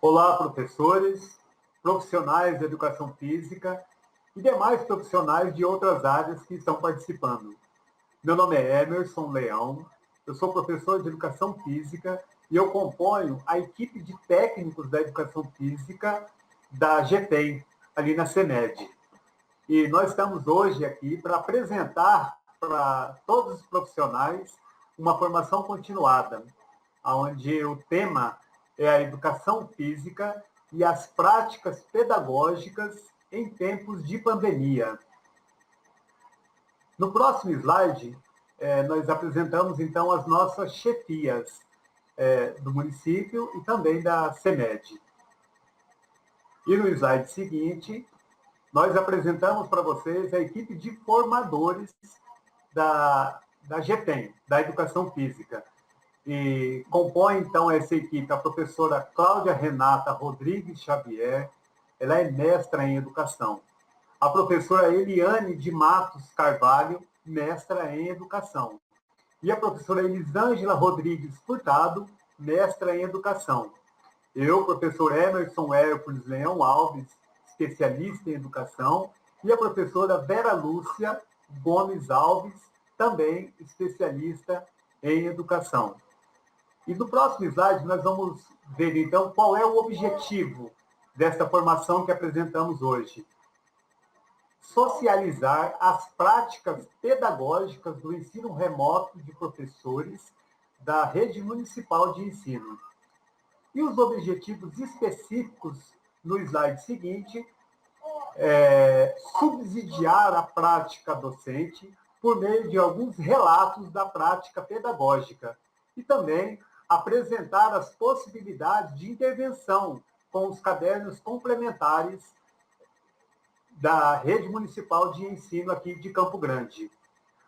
Olá, professores, profissionais de educação física e demais profissionais de outras áreas que estão participando. Meu nome é Emerson Leão, eu sou professor de educação física e eu componho a equipe de técnicos da educação física da GETEM, ali na CEMED. E nós estamos hoje aqui para apresentar para todos os profissionais uma formação continuada, onde o tema é a educação física e as práticas pedagógicas em tempos de pandemia. No próximo slide, nós apresentamos, então, as nossas chefias do município e também da CEMED. E no slide seguinte, nós apresentamos para vocês a equipe de formadores da GETEM, da Educação Física. E compõe, então, essa equipe a professora Cláudia Renata Rodrigues Xavier, ela é mestra em educação. A professora Eliane de Matos Carvalho, mestra em educação. E a professora Elisângela Rodrigues Furtado, mestra em educação. Eu, professor Emerson Hércules Leão Alves, especialista em educação, e a professora Vera Lúcia Gomes Alves, também especialista em educação. E no próximo slide nós vamos ver, então, qual é o objetivo desta formação que apresentamos hoje. Socializar as práticas pedagógicas do ensino remoto de professores da rede municipal de ensino. E os objetivos específicos no slide seguinte subsidiar a prática docente por meio de alguns relatos da prática pedagógica e também apresentar as possibilidades de intervenção com os cadernos complementares da rede municipal de ensino aqui de Campo Grande.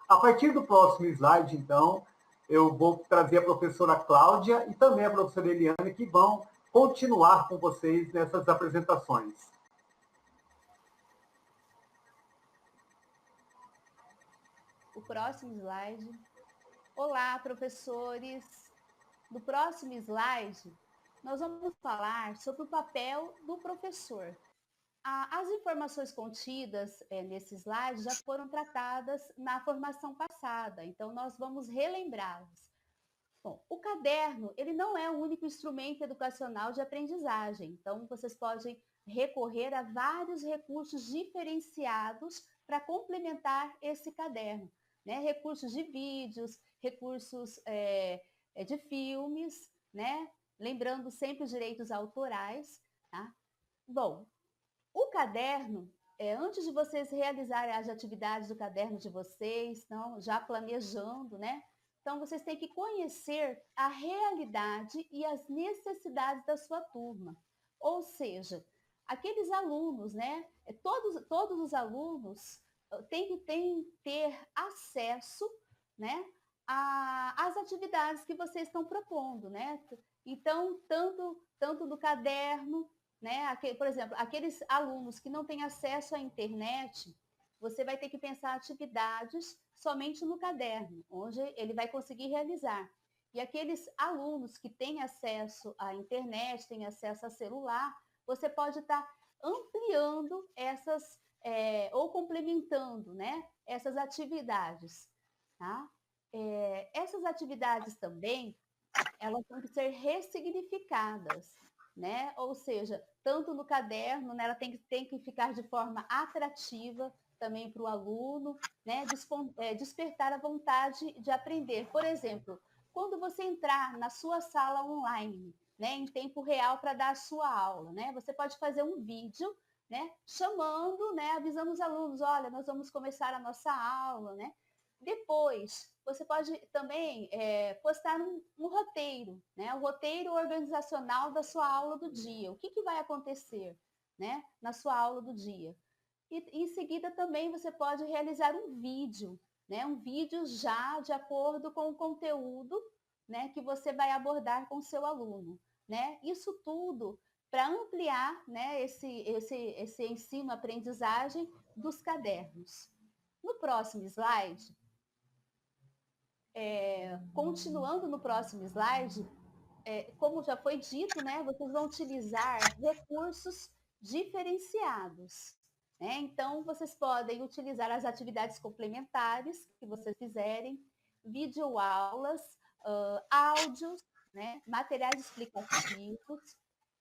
A partir do próximo slide, então, eu vou trazer a professora Cláudia e também a professora Eliane, que vão continuar com vocês nessas apresentações. O próximo slide. Olá, professores! No próximo slide, nós vamos falar sobre o papel do professor. As informações contidas nesse slide já foram tratadas na formação passada, então nós vamos relembrá-las. Bom, o caderno, ele não é o único instrumento educacional de aprendizagem, então vocês podem recorrer a vários recursos diferenciados para complementar esse caderno, né? Recursos de vídeos, recursos de filmes, né? Lembrando sempre os direitos autorais, tá? Bom, o caderno, antes de vocês realizarem as atividades do caderno de vocês, então, já planejando, né? Então, vocês têm que conhecer a realidade e as necessidades da sua turma. Ou seja, aqueles alunos, né? Todos os alunos têm que ter acesso, né? Às atividades que vocês estão propondo, né? Então, tanto do caderno, né? Por exemplo, aqueles alunos que não têm acesso à internet, você vai ter que pensar atividades somente no caderno, onde ele vai conseguir realizar. E aqueles alunos que têm acesso à internet, têm acesso a celular, você pode estar ampliando essas, ou complementando, né, essas atividades. Tá? Essas atividades também, elas têm que ser ressignificadas, né? Ou seja, tanto no caderno, né, ela tem que ficar de forma atrativa também para o aluno, né? Despertar a vontade de aprender. Por exemplo, quando você entrar na sua sala online, né, em tempo real para dar a sua aula, né? Você pode fazer um vídeo, né, chamando, né, avisando os alunos, olha, nós vamos começar a nossa aula, né? Depois, você pode também postar um roteiro, né? O roteiro organizacional da sua aula do dia. O que vai acontecer, né, na sua aula do dia? E em seguida também você pode realizar um vídeo, né? Um vídeo já de acordo com o conteúdo, né, que você vai abordar com o seu aluno, né? Isso tudo para ampliar, né, esse ensino-aprendizagem dos cadernos. No próximo slide, continuando no próximo slide, como já foi dito, né, vocês vão utilizar recursos diferenciados. Né? Então, vocês podem utilizar as atividades complementares que vocês fizerem, videoaulas, áudios, né, materiais explicativos,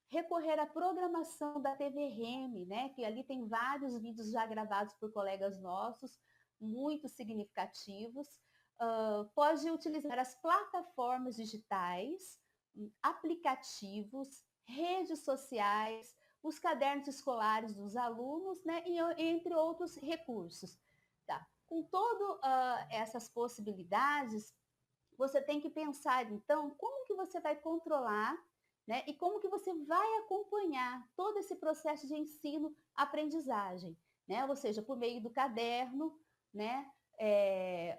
recorrer à programação da TV Reme, né, que ali tem vários vídeos já gravados por colegas nossos, muito significativos. Pode utilizar as plataformas digitais, aplicativos, redes sociais, os cadernos escolares dos alunos, né, e entre outros recursos. Tá? Com todas essas possibilidades, você tem que pensar, então, como que você vai controlar, né, e como que você vai acompanhar todo esse processo de ensino-aprendizagem, né? Ou seja, por meio do caderno, né,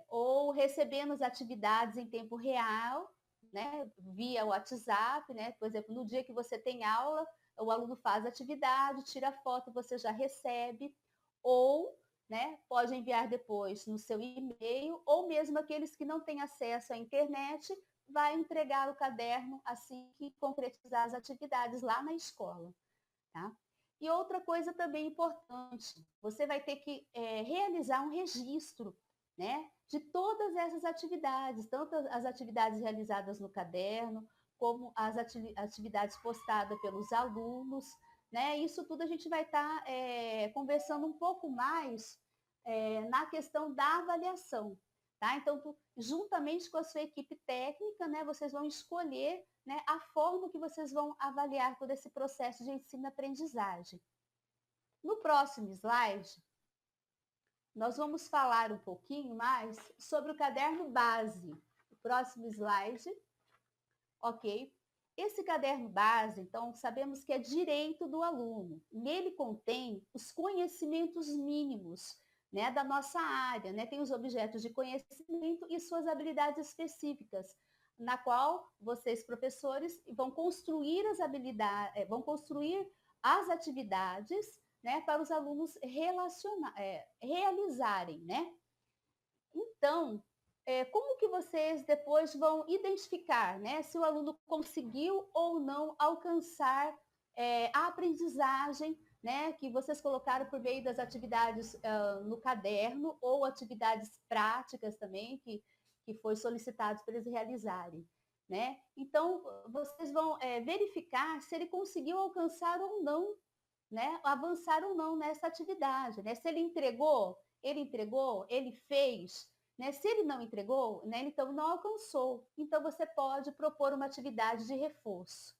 ou recebendo as atividades em tempo real, né, via WhatsApp, né? Por exemplo, no dia que você tem aula, o aluno faz a atividade, tira a foto, você já recebe, ou, né, pode enviar depois no seu e-mail, ou mesmo aqueles que não têm acesso à internet, vai entregar o caderno assim que concretizar as atividades lá na escola. Tá? E outra coisa também importante, você vai ter que realizar um registro, né, de todas essas atividades, tanto as atividades realizadas no caderno, como as atividades postadas pelos alunos, né? Isso tudo a gente vai estar conversando um pouco mais na questão da avaliação, tá? Então, juntamente com a sua equipe técnica, né, vocês vão escolher, né, a forma que vocês vão avaliar todo esse processo de ensino-aprendizagem. No próximo slide, nós vamos falar um pouquinho mais sobre o caderno base. O próximo slide, ok? Esse caderno base, então, sabemos que é direito do aluno. Nele contém os conhecimentos mínimos, né, da nossa área, né? Tem os objetos de conhecimento e suas habilidades específicas, na qual vocês, professores, vão construir as habilidades, vão construir as atividades, né, para os alunos realizarem, né? Então, como que vocês depois vão identificar, né, se o aluno conseguiu ou não alcançar a aprendizagem, né, que vocês colocaram por meio das atividades no caderno ou atividades práticas também que foi solicitado para eles realizarem, né? Então, vocês vão verificar se ele conseguiu alcançar ou não, né, avançar ou não nessa atividade, né? Se ele entregou, ele fez, né? Se ele não entregou, né, então não alcançou. Então você pode propor uma atividade de reforço,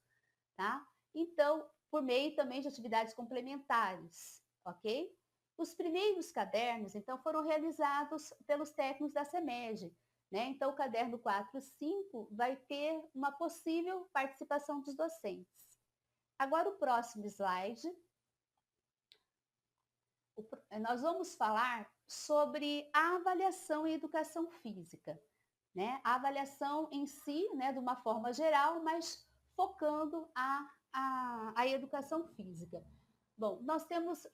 tá? Então, por meio também de atividades complementares, ok? Os primeiros cadernos, então, foram realizados pelos técnicos da CEMED, né? Então, o caderno 4 e 5 vai ter uma possível participação dos docentes. Agora, o próximo slide, nós vamos falar sobre a avaliação em educação física, né? A avaliação em si, né, de uma forma geral, mas focando a educação física. Bom, nós temos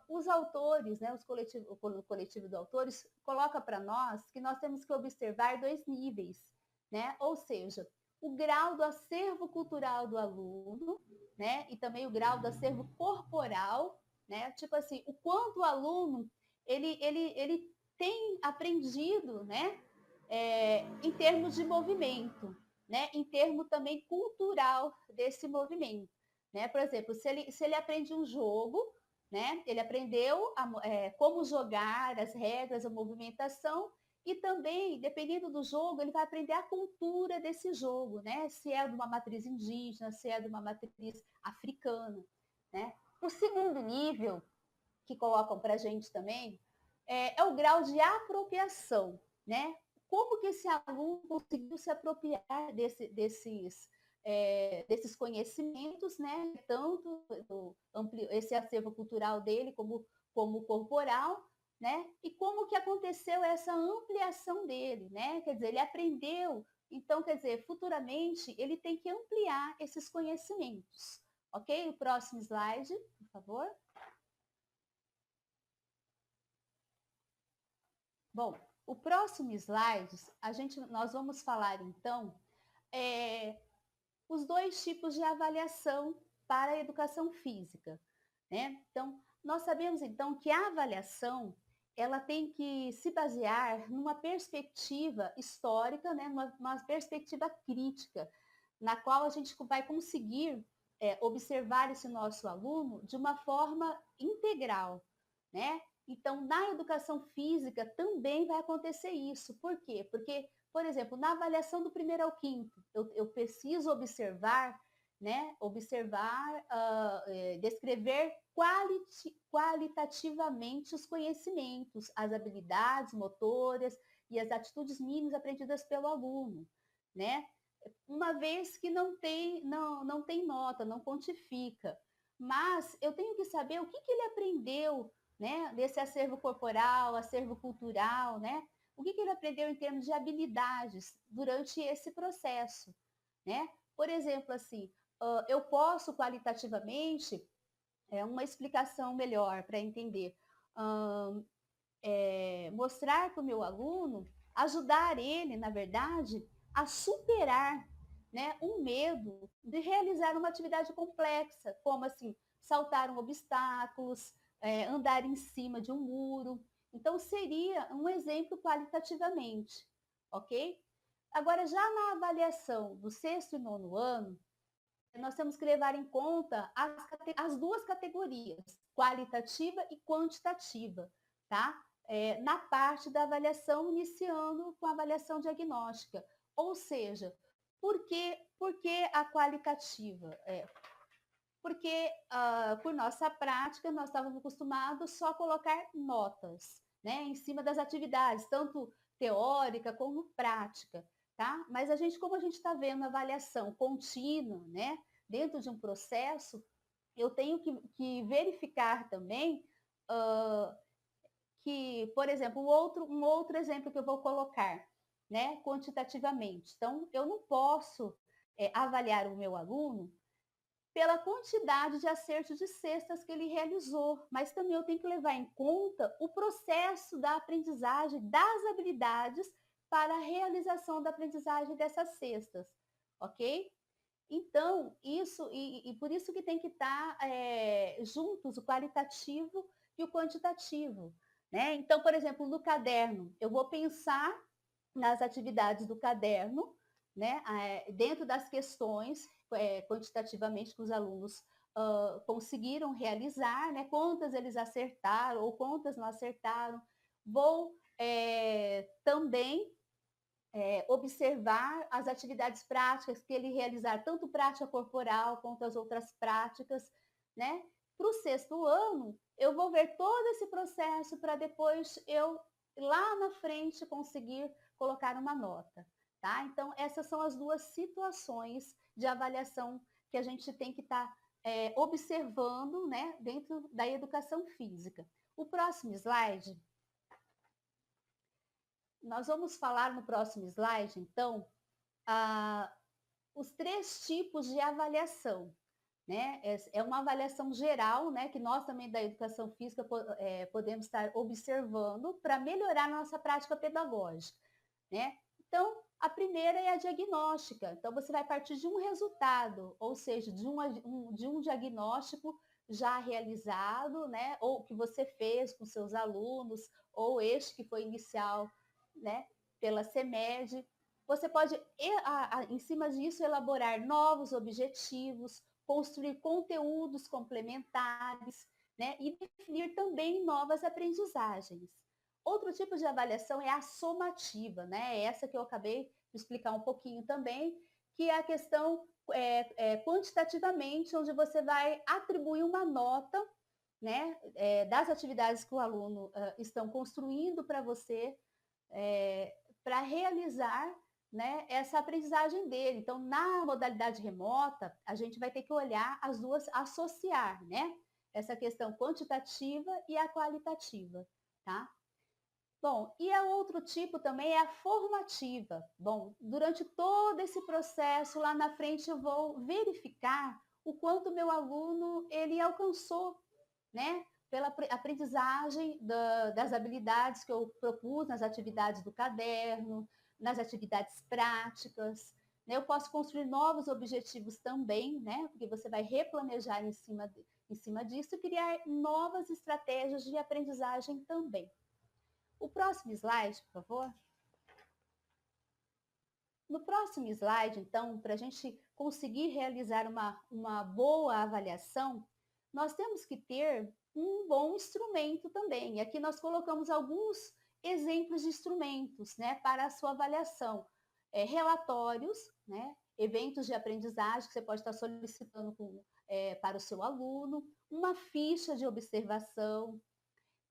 os autores, né, o coletivo de autores coloca para nós que nós temos que observar dois níveis, né? Ou seja, o grau do acervo cultural do aluno, né, e também o grau do acervo corporal, né? Tipo assim, o quanto o aluno ele tem aprendido, né, em termos de movimento, né, em termos também cultural desse movimento. Né? Por exemplo, se ele aprende um jogo, né, ele aprendeu como jogar, as regras, a movimentação, e também, dependendo do jogo, ele vai aprender a cultura desse jogo, né? Se é de uma matriz indígena, se é de uma matriz africana. Né? O segundo nível, que colocam para a gente também, é o grau de apropriação. Né? Como que esse aluno conseguiu se apropriar desses conhecimentos, né? Tanto esse acervo cultural dele como corporal, né? E como que aconteceu essa ampliação dele, né? Quer dizer, ele aprendeu, então, quer dizer, futuramente ele tem que ampliar esses conhecimentos. Ok? O próximo slide, por favor. Bom, o próximo slide, nós vamos falar então os dois tipos de avaliação para a educação física, né? Então, nós sabemos então que a avaliação ela tem que se basear numa perspectiva histórica, né? Uma perspectiva crítica, na qual a gente vai conseguir observar esse nosso aluno de uma forma integral, né? Então, na educação física também vai acontecer isso. Por quê? Porque, por exemplo, na avaliação do primeiro ao quinto, eu preciso observar, né? Observar, descrever qualitativamente os conhecimentos, as habilidades motoras e as atitudes mínimas aprendidas pelo aluno, né? Uma vez que não tem nota, não quantifica. Mas eu tenho que saber o que ele aprendeu, né, desse acervo corporal, acervo cultural, né? O que ele aprendeu em termos de habilidades durante esse processo, né? Por exemplo, assim, eu posso qualitativamente, uma explicação melhor para entender, mostrar para o meu aluno, ajudar ele, na verdade, a superar, né, um medo de realizar uma atividade complexa, como assim, saltar obstáculos, andar em cima de um muro. Então, seria um exemplo qualitativamente, ok? Agora, já na avaliação do sexto e nono ano, nós temos que levar em conta as duas categorias, qualitativa e quantitativa, tá? Na parte da avaliação, iniciando com a avaliação diagnóstica. Ou seja, por que a qualitativa? Porque, por nossa prática, nós estávamos acostumados só a colocar notas, né, em cima das atividades, tanto teórica como prática, tá? Mas como a gente está vendo a avaliação contínua, né, dentro de um processo, eu tenho que verificar também que, por exemplo, um outro exemplo que eu vou colocar, né, quantitativamente. Então, eu não posso avaliar o meu aluno pela quantidade de acertos de cestas que ele realizou, mas também eu tenho que levar em conta o processo da aprendizagem das habilidades para a realização da aprendizagem dessas cestas, ok? Então, e por isso que tem que estar juntos o qualitativo e o quantitativo, né? Então, por exemplo, no caderno, eu vou pensar nas atividades do caderno, né? Dentro das questões, quantitativamente, que os alunos conseguiram realizar, né? Quantas eles acertaram ou quantas não acertaram. Vou também observar as atividades práticas que ele realizar, tanto prática corporal quanto as outras práticas, né? Para o sexto ano, eu vou ver todo esse processo para depois eu, lá na frente, conseguir colocar uma nota, tá? Então, essas são as duas situações de avaliação que a gente tem que estar observando, né, dentro da educação física. O próximo slide, nós vamos falar no próximo slide, então, os 3 tipos de avaliação, né? É uma avaliação geral, né, que nós também da educação física podemos estar observando para melhorar a nossa prática pedagógica, né? Então, a primeira é a diagnóstica. Então, você vai partir de um resultado, ou seja, de um diagnóstico já realizado, né? Ou que você fez com seus alunos, ou este que foi inicial, né? Pela CEMED. Você pode, em cima disso, elaborar novos objetivos, construir conteúdos complementares, né? E definir também novas aprendizagens. Outro tipo de avaliação é a somativa, né? Essa que eu acabei de explicar um pouquinho também, que é a questão quantitativamente, onde você vai atribuir uma nota, né, das atividades que o aluno estão construindo para você, para realizar, né, essa aprendizagem dele. Então, na modalidade remota, a gente vai ter que olhar as duas, associar, né, essa questão quantitativa e a qualitativa, tá? Bom, e a outro tipo também é a formativa. Bom, durante todo esse processo, lá na frente eu vou verificar o quanto o meu aluno ele alcançou, né? Pela aprendizagem das habilidades que eu propus nas atividades do caderno, nas atividades práticas, né? Eu posso construir novos objetivos também, né? Porque você vai replanejar em cima disso e criar novas estratégias de aprendizagem também. O próximo slide, por favor. No próximo slide, então, para a gente conseguir realizar uma boa avaliação, nós temos que ter um bom instrumento também. E aqui nós colocamos alguns exemplos de instrumentos, né, para a sua avaliação. Relatórios, né, eventos de aprendizagem que você pode estar solicitando para o seu aluno, uma ficha de observação,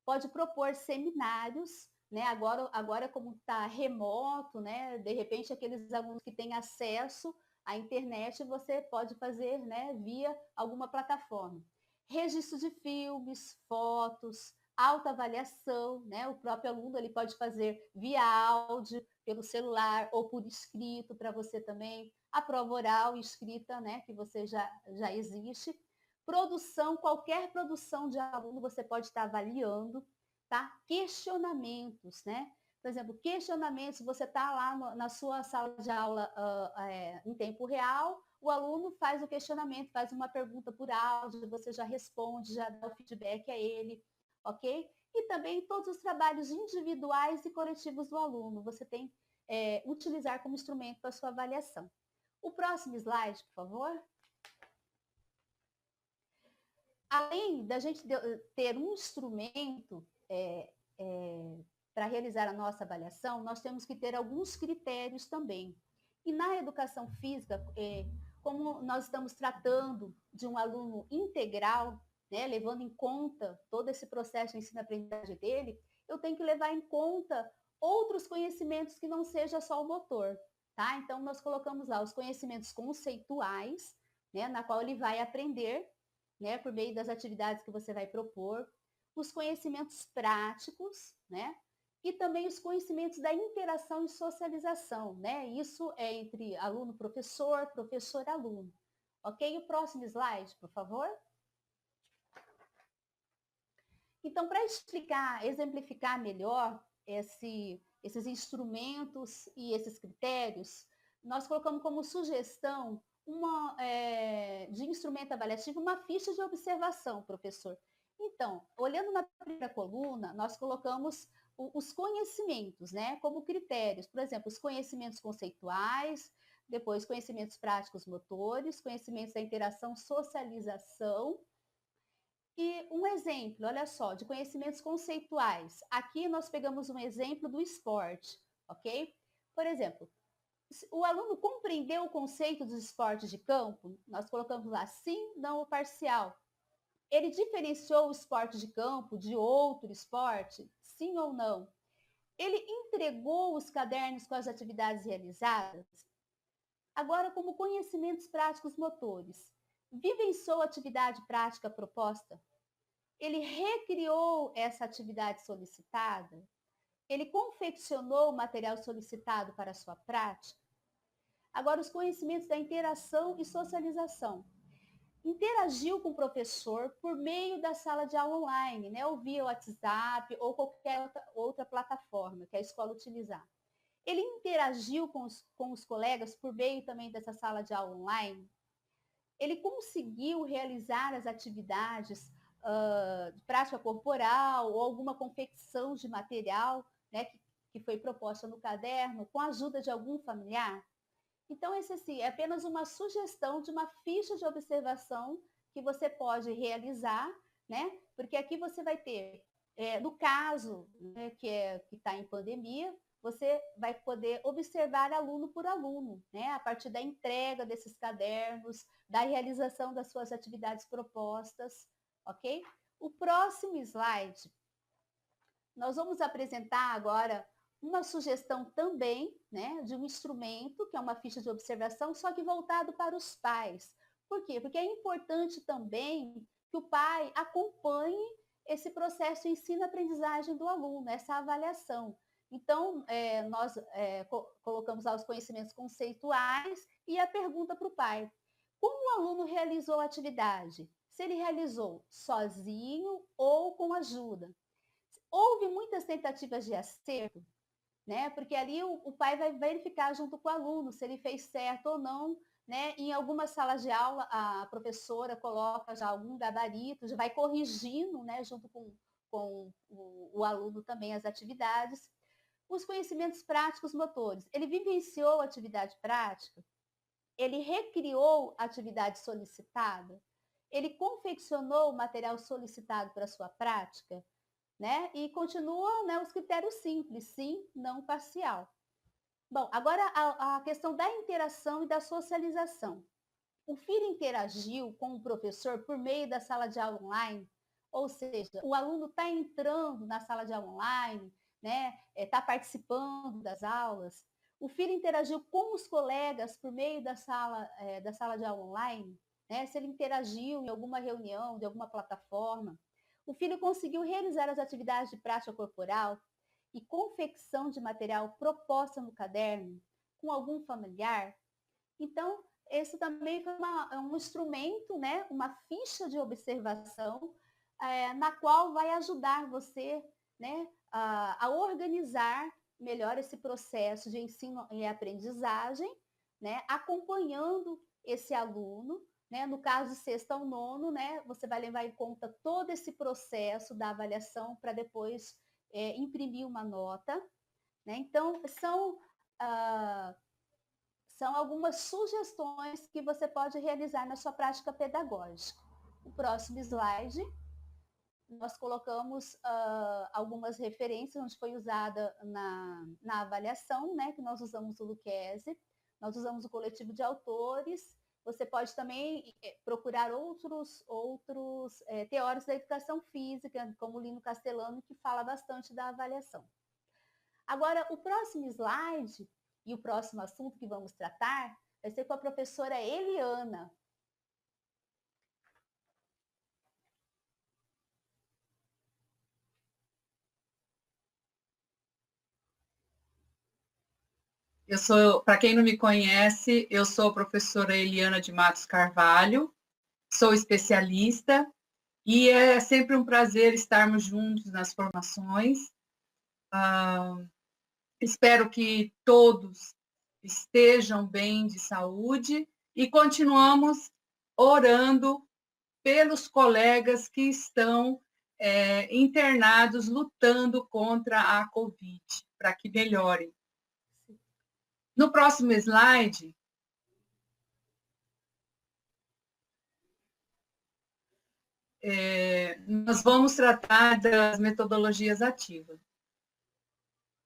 pode propor seminários, né? Agora como está remoto, né? De repente aqueles alunos que têm acesso à internet, você pode fazer, né, via alguma plataforma. Registro de filmes, fotos, autoavaliação, né? O próprio aluno ele pode fazer via áudio, pelo celular ou por escrito para você também. A prova oral escrita, né, que você já existe. Produção, qualquer produção de aluno você pode estar avaliando, tá? Questionamentos, né? Por exemplo, questionamentos, você está lá na sua sala de aula em tempo real, o aluno faz o questionamento, faz uma pergunta por áudio, você já responde, já dá o feedback a ele, ok? E também todos os trabalhos individuais e coletivos do aluno, você tem utilizar como instrumento para sua avaliação. O próximo slide, por favor. Além da gente ter um instrumento para realizar a nossa avaliação, nós temos que ter alguns critérios também. E na educação física, como nós estamos tratando de um aluno integral, né, levando em conta todo esse processo de ensino-aprendizagem dele, eu tenho que levar em conta outros conhecimentos que não seja só o motor. Tá? Então, nós colocamos lá os conhecimentos conceituais, né, na qual ele vai aprender, né, por meio das atividades que você vai propor, os conhecimentos práticos, né, e também os conhecimentos da interação e socialização, né, isso é entre aluno-professor, professor-aluno. Ok? O próximo slide, por favor. Então, para explicar, exemplificar melhor esses instrumentos e esses critérios, nós colocamos como sugestão de instrumento avaliativo uma ficha de observação, professor. Então, olhando na primeira coluna, nós colocamos os conhecimentos, né, como critérios. Por exemplo, os conhecimentos conceituais, depois conhecimentos práticos motores, conhecimentos da interação, socialização. E um exemplo, olha só, de conhecimentos conceituais. Aqui nós pegamos um exemplo do esporte, ok? Por exemplo, o aluno compreendeu o conceito dos esportes de campo? Nós colocamos lá sim, não ou parcial. Ele diferenciou o esporte de campo de outro esporte? Sim ou não? Ele entregou os cadernos com as atividades realizadas? Agora, como conhecimentos práticos motores, vivenciou a atividade prática proposta? Ele recriou essa atividade solicitada? Ele confeccionou o material solicitado para a sua prática? Agora, os conhecimentos da interação e socialização. Interagiu com o professor por meio da sala de aula online, né? Ou via WhatsApp ou qualquer outra plataforma que a escola utilizar. Ele interagiu com os colegas por meio também dessa sala de aula online? Ele conseguiu realizar as atividades de prática corporal ou alguma confecção de material, né, que foi proposta no caderno com a ajuda de algum familiar? Então, esse assim, é apenas uma sugestão de uma ficha de observação que você pode realizar, né? Porque aqui você vai ter, no caso, né, que está em pandemia, você vai poder observar aluno por aluno, né? A partir da entrega desses cadernos, da realização das suas atividades propostas, ok? O próximo slide, nós vamos apresentar agora uma sugestão também, né, de um instrumento, que é uma ficha de observação, só que voltado para os pais. Por quê? Porque é importante também que o pai acompanhe esse processo de ensino-aprendizagem do aluno, essa avaliação. Então, nós colocamos lá os conhecimentos conceituais e a pergunta para o pai. Como o aluno realizou a atividade? Se ele realizou sozinho ou com ajuda? Houve muitas tentativas de acerto? né? Porque ali o pai vai verificar junto com o aluno se ele fez certo ou não, né? Em algumas salas de aula, a professora coloca já algum gabarito, já vai corrigindo, né? Junto com o aluno também as atividades. Os conhecimentos práticos motores. Ele vivenciou a atividade prática, ele recriou a atividade solicitada, ele confeccionou o material solicitado para a sua prática, né? E continua, né, os critérios simples, sim, não parcial. Bom, agora a questão da interação e da socialização. O filho interagiu com o professor por meio da sala de aula online, ou seja, o aluno está entrando na sala de aula online, né? Está participando das aulas. O filho interagiu com os colegas por meio da sala de aula online, né? Se ele interagiu em alguma reunião, de alguma plataforma. O filho conseguiu realizar as atividades de prática corporal e confecção de material proposta no caderno com algum familiar. Então, esse também foi um instrumento, né? Uma ficha de observação, na qual vai ajudar você, né? A organizar melhor esse processo de ensino e aprendizagem, né? Acompanhando esse aluno, né? No caso de sexto ao nono, né? Você vai levar em conta todo esse processo da avaliação para depois imprimir uma nota, né? Então, são algumas sugestões que você pode realizar na sua prática pedagógica. O próximo slide, nós colocamos algumas referências onde foi usada na avaliação, né, que nós usamos o Lucchese, nós usamos o coletivo de autores. Você pode também procurar outros teóricos da educação física, como o Lino Castellano, que fala bastante da avaliação. Agora, o próximo slide e o próximo assunto que vamos tratar vai ser com a professora Eliana. Eu sou, para quem não me conhece, eu sou a professora Eliana de Matos Carvalho, sou especialista e é sempre um prazer estarmos juntos nas formações. Espero que todos estejam bem de saúde e continuamos orando pelos colegas que estão internados, lutando contra a Covid, para que melhorem. No próximo slide, nós vamos tratar das metodologias ativas.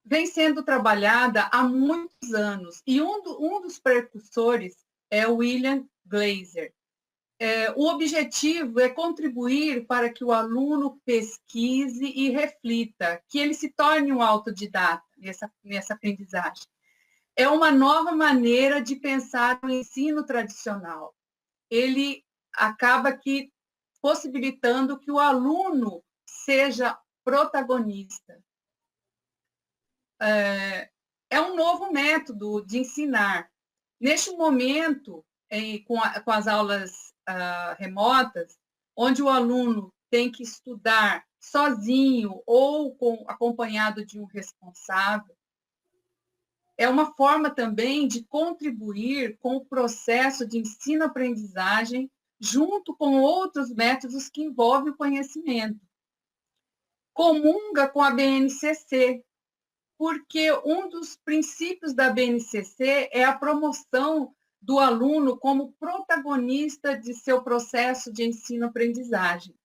Vem sendo trabalhada há muitos anos, e um dos precursores é o William Glasser. O objetivo é contribuir para que o aluno pesquise e reflita, que ele se torne um autodidata nessa aprendizagem. É uma nova maneira de pensar o ensino tradicional. Ele acaba possibilitando que o aluno seja protagonista. É um novo método de ensinar. Neste momento, com as aulas remotas, onde o aluno tem que estudar sozinho ou acompanhado de um responsável, é uma forma também de contribuir com o processo de ensino-aprendizagem junto com outros métodos que envolvem o conhecimento. Comunga com a BNCC, porque um dos princípios da BNCC é a promoção do aluno como protagonista de seu processo de ensino-aprendizagem.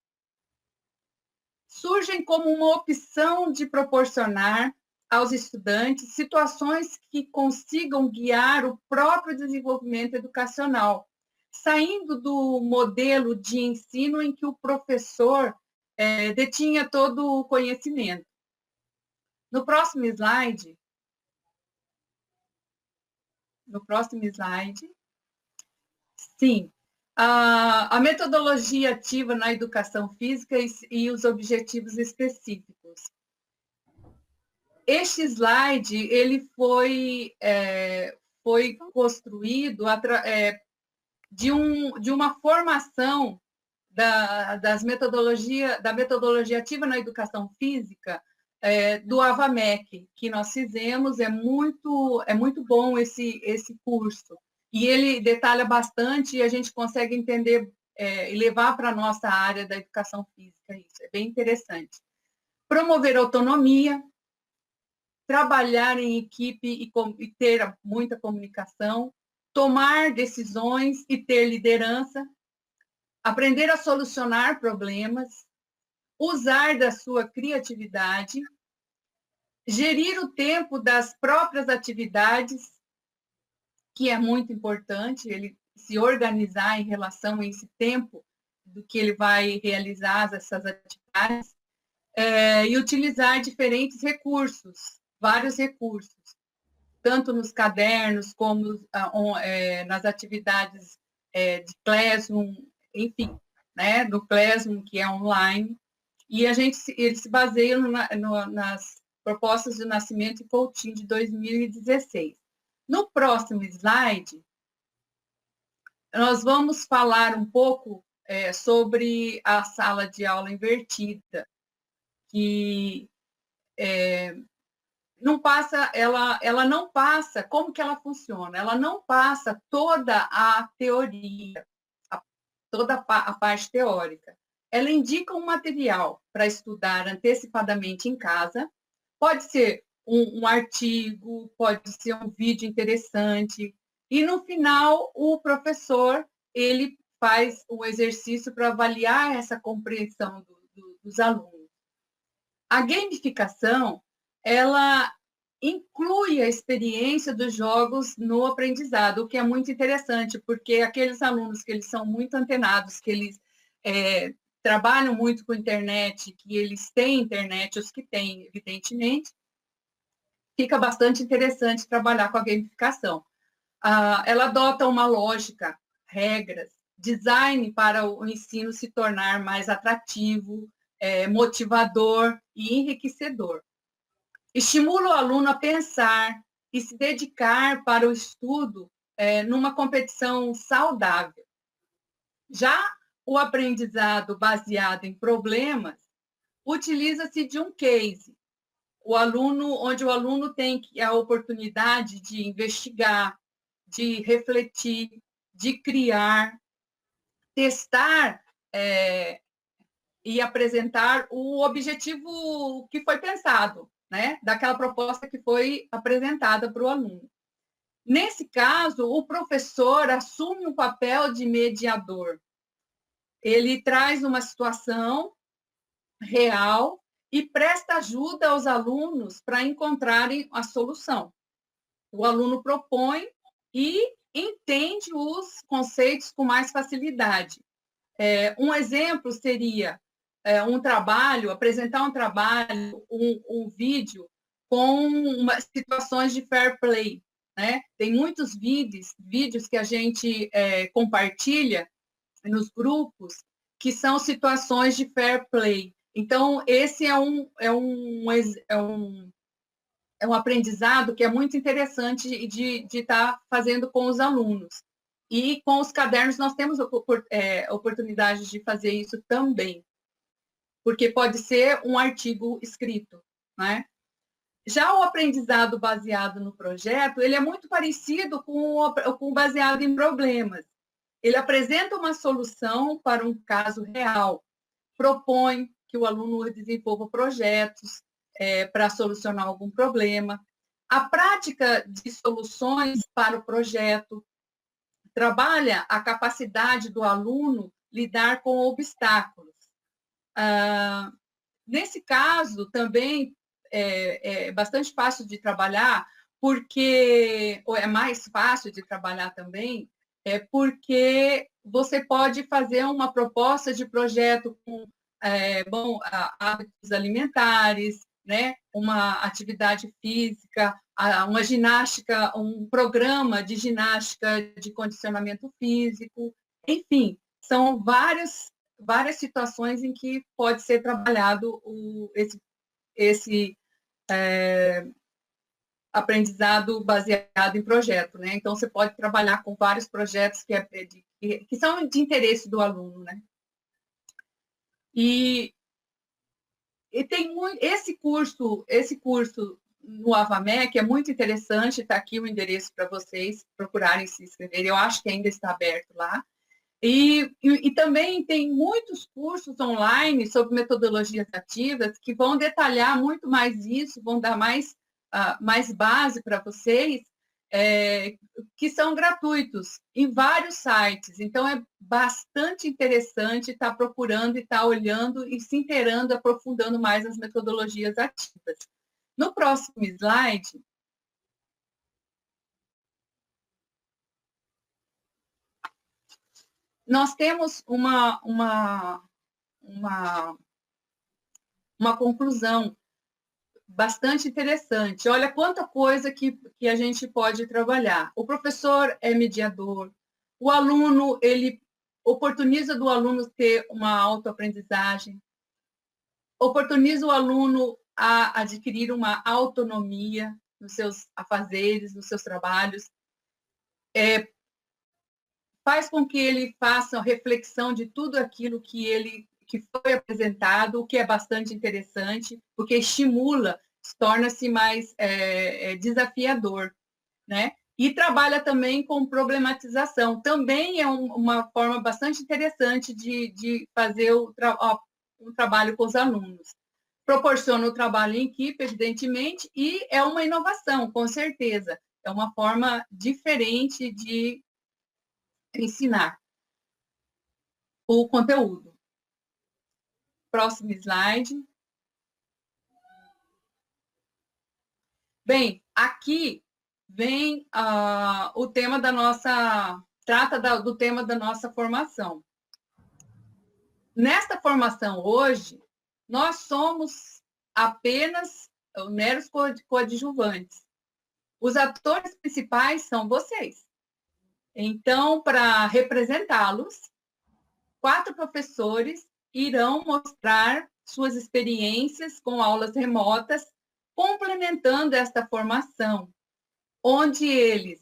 Surgem como uma opção de proporcionar aos estudantes situações que consigam guiar o próprio desenvolvimento educacional, saindo do modelo de ensino em que o professor detinha todo o conhecimento. No próximo slide, sim, a metodologia ativa na educação física e os objetivos específicos. Este slide ele foi construído de uma formação da metodologia ativa na educação física do AVAMEC, que nós fizemos, é muito bom esse curso. E ele detalha bastante e a gente consegue entender e levar para a nossa área da educação física. Isso é bem interessante. Promover autonomia, trabalhar em equipe e ter muita comunicação, tomar decisões e ter liderança, aprender a solucionar problemas, usar da sua criatividade, gerir o tempo das próprias atividades, que é muito importante, ele se organizar em relação a esse tempo do que ele vai realizar essas atividades, e utilizar diferentes recursos, vários recursos, tanto nos cadernos como nas atividades de Classroom, enfim, né, do Classroom, que é online, e eles se baseiam nas propostas de Nascimento e Coutinho de 2016. No próximo slide, nós vamos falar um pouco sobre a sala de aula invertida, que não passa, ela não passa, como que ela funciona? Ela não passa toda a teoria, toda a parte teórica. Ela indica um material para estudar antecipadamente em casa, pode ser um artigo, pode ser um vídeo interessante, e no final o professor, ele faz um exercício para avaliar essa compreensão dos alunos. A gamificação, ela inclui a experiência dos jogos no aprendizado, o que é muito interessante, porque aqueles alunos que eles são muito antenados, que eles trabalham muito com internet, que eles têm internet, os que têm, evidentemente, fica bastante interessante trabalhar com a gamificação. Ela adota uma lógica, regras, design para o ensino se tornar mais atrativo, motivador e enriquecedor. Estimula o aluno a pensar e se dedicar para o estudo numa competição saudável. Já o aprendizado baseado em problemas utiliza-se de um case, onde o aluno tem a oportunidade de investigar, de refletir, de criar, testar e apresentar o objetivo que foi pensado, né, daquela proposta que foi apresentada para o aluno. Nesse caso, o professor assume um papel de mediador. Ele traz uma situação real e presta ajuda aos alunos para encontrarem a solução. O aluno propõe e entende os conceitos com mais facilidade. Um exemplo seria apresentar um trabalho, um vídeo com situações de fair play, né? Tem muitos vídeos que a gente compartilha nos grupos que são situações de fair play. Então, esse é um aprendizado que é muito interessante de estar fazendo com os alunos. E com os cadernos nós temos oportunidade de fazer isso também, porque pode ser um artigo escrito, né? Já o aprendizado baseado no projeto, ele é muito parecido com o baseado em problemas. Ele apresenta uma solução para um caso real, propõe que o aluno desenvolva projetos para solucionar algum problema. A prática de soluções para o projeto trabalha a capacidade do aluno lidar com obstáculos. Nesse caso, também é bastante fácil de trabalhar, ou é mais fácil de trabalhar também, porque você pode fazer uma proposta de projeto com hábitos alimentares, né? Uma atividade física, uma ginástica, um programa de ginástica de condicionamento físico, enfim, são várias situações em que pode ser trabalhado esse aprendizado baseado em projeto, né? Então, você pode trabalhar com vários projetos que são de interesse do aluno, né? E E tem esse curso no Avamec é muito interessante, está aqui o endereço para vocês procurarem se inscrever, eu acho que ainda está aberto lá. E também tem muitos cursos online sobre metodologias ativas que vão detalhar muito mais isso, vão dar mais base para vocês, que são gratuitos em vários sites. Então, é bastante interessante estar procurando e estar olhando e se inteirando, aprofundando mais as metodologias ativas. No próximo slide, nós temos uma conclusão bastante interessante. Olha quanta coisa que a gente pode trabalhar. O professor é mediador, o aluno, ele oportuniza do aluno ter uma autoaprendizagem, oportuniza o aluno a adquirir uma autonomia nos seus afazeres, nos seus trabalhos, faz com que ele faça a reflexão de tudo aquilo que foi apresentado, o que é bastante interessante, porque estimula, torna-se mais desafiador, né? E trabalha também com problematização. Também é uma forma bastante interessante de fazer um trabalho com os alunos. Proporciona o trabalho em equipe, evidentemente, e é uma inovação, com certeza. É uma forma diferente de ensinar o conteúdo. Próximo slide. Bem, aqui vem o tema da nossa... Trata do tema da nossa formação. Nesta formação hoje, nós somos apenas meros coadjuvantes. Os atores principais são vocês. Então, para representá-los, 4 professores irão mostrar suas experiências com aulas remotas, complementando esta formação, onde eles,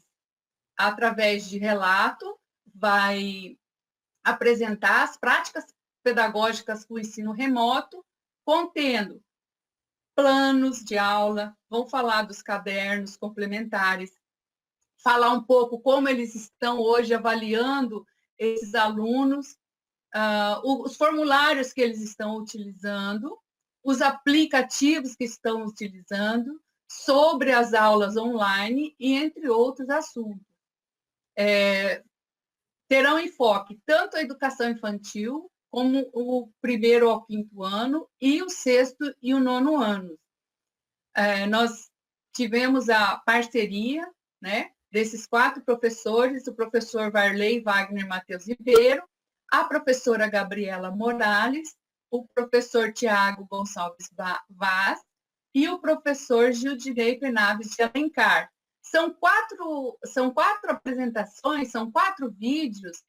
através de relato, vai apresentar as práticas pedagógicas com o ensino remoto, contendo planos de aula, vão falar dos cadernos complementares, falar um pouco como eles estão hoje avaliando esses alunos, os formulários que eles estão utilizando, os aplicativos que estão utilizando, sobre as aulas online e entre outros assuntos. Terão enfoque tanto a educação infantil, como o 1º ao 5º ano, e o 6º e o 9º ano. Nós tivemos a parceria, né, desses 4 professores, o professor Varley Wagner Matheus Ribeiro, a professora Gabriela Morales, o professor Tiago Gonçalves Vaz e o professor Gildirei Penaves de Alencar. São quatro apresentações, são 4 vídeos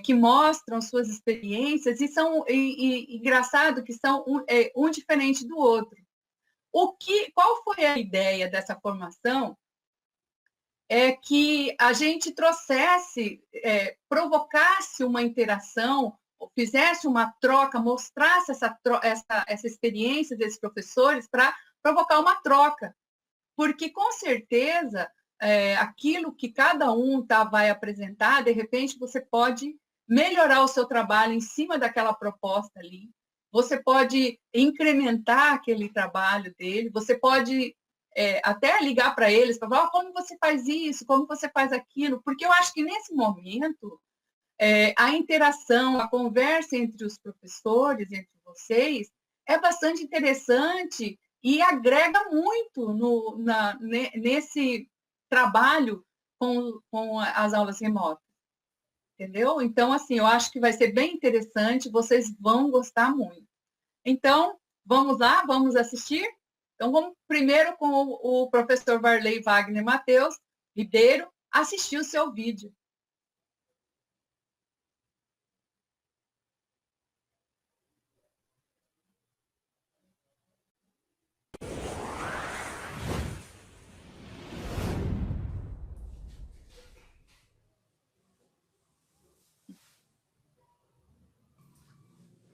que mostram suas experiências e engraçado que são um diferente do outro. Qual foi a ideia dessa formação? É que a gente trouxesse, provocasse uma interação, fizesse uma troca, mostrasse essa experiência desses professores para provocar uma troca. Porque, com certeza, aquilo que cada um vai apresentar, de repente, você pode melhorar o seu trabalho em cima daquela proposta ali, você pode incrementar aquele trabalho dele, você pode até ligar para eles, para falar como você faz isso, como você faz aquilo, porque eu acho que nesse momento a interação, a conversa entre os professores, entre vocês, é bastante interessante e agrega muito nesse trabalho com as aulas remotas. Entendeu? Então, assim, eu acho que vai ser bem interessante, vocês vão gostar muito. Então, vamos lá, vamos assistir? Então, vamos primeiro com o professor Varley Wagner Matheus Ribeiro assistir o seu vídeo.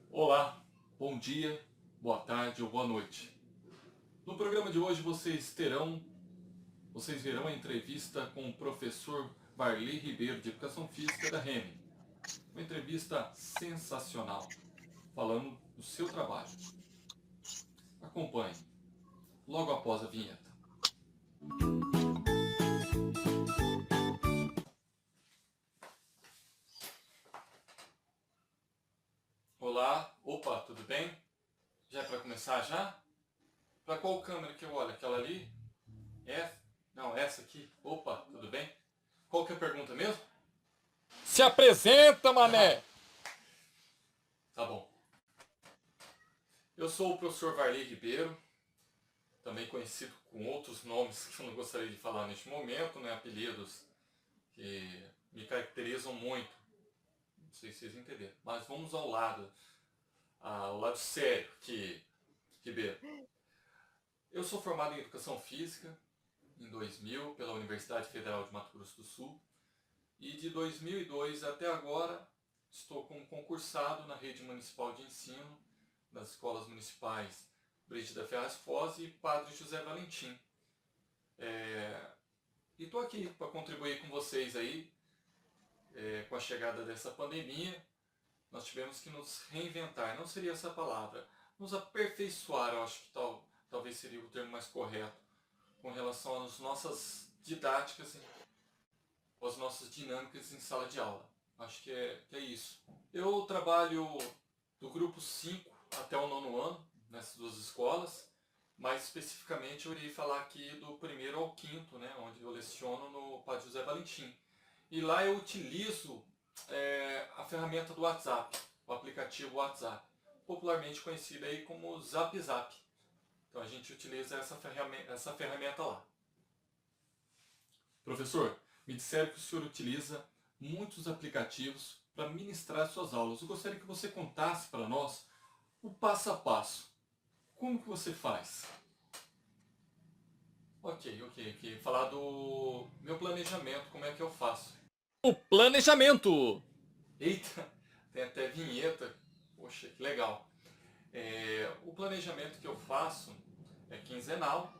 Olá, bom dia. boa tarde ou boa noite. No programa de hoje vocês verão a entrevista com o professor Varley Ribeiro, de Educação Física da REME. Uma entrevista sensacional, falando do seu trabalho. Acompanhe, logo após a vinheta. Olá, opa, tudo bem? Já é para começar já? Para qual câmera que eu olho? Aquela ali? Essa? Não, essa aqui. Opa, tudo bem? Qual que é a pergunta mesmo? Se apresenta, mané! Tá bom. Eu sou o professor Varley Ribeiro, também conhecido com outros nomes que eu não gostaria de falar neste momento, né? Apelidos que me caracterizam muito. Não sei se vocês entenderam, mas vamos ao lado sério, Ribeiro. Eu sou formado em Educação Física em 2000 pela Universidade Federal de Mato Grosso do Sul e de 2002 até agora estou como concursado na Rede Municipal de Ensino das Escolas Municipais Brígida Ferraz Foz e Padre José Valentim. E estou aqui para contribuir com vocês aí. Com a chegada dessa pandemia, nós tivemos que nos reinventar, não seria essa palavra, nos aperfeiçoar, eu acho que talvez seria o termo mais correto, com relação às nossas didáticas, às nossas dinâmicas em sala de aula. Acho que é isso. Eu trabalho do grupo 5 até o 9º ano, nessas duas escolas, mais especificamente eu irei falar aqui do 1º ao 5º, né, onde eu leciono no Padre José Valentim. E lá eu utilizo a ferramenta do WhatsApp, o aplicativo WhatsApp, popularmente conhecido aí como Zap Zap. Então a gente utiliza essa ferramenta lá. Professor, me disseram que o senhor utiliza muitos aplicativos para ministrar suas aulas. Eu gostaria que você contasse para nós o passo a passo. Como que você faz? Ok. Falar do meu planejamento, como é que eu faço? O planejamento! Eita, tem até vinheta. Poxa, que legal. O planejamento que eu faço é quinzenal.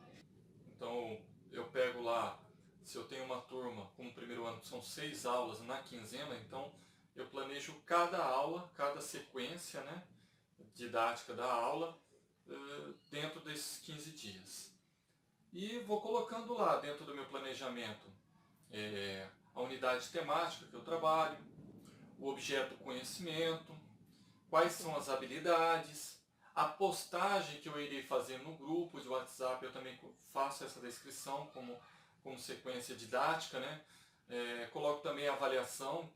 Então eu pego lá, se eu tenho uma turma, como o 1º ano, são 6 aulas na quinzena, então eu planejo cada aula, cada sequência, né, didática da aula, dentro desses 15 dias. E vou colocando lá dentro do meu planejamento a unidade temática que eu trabalho, o objeto conhecimento, quais são as habilidades, a postagem que eu irei fazer no grupo de WhatsApp, eu também faço essa descrição como sequência didática, né? Coloco também a avaliação,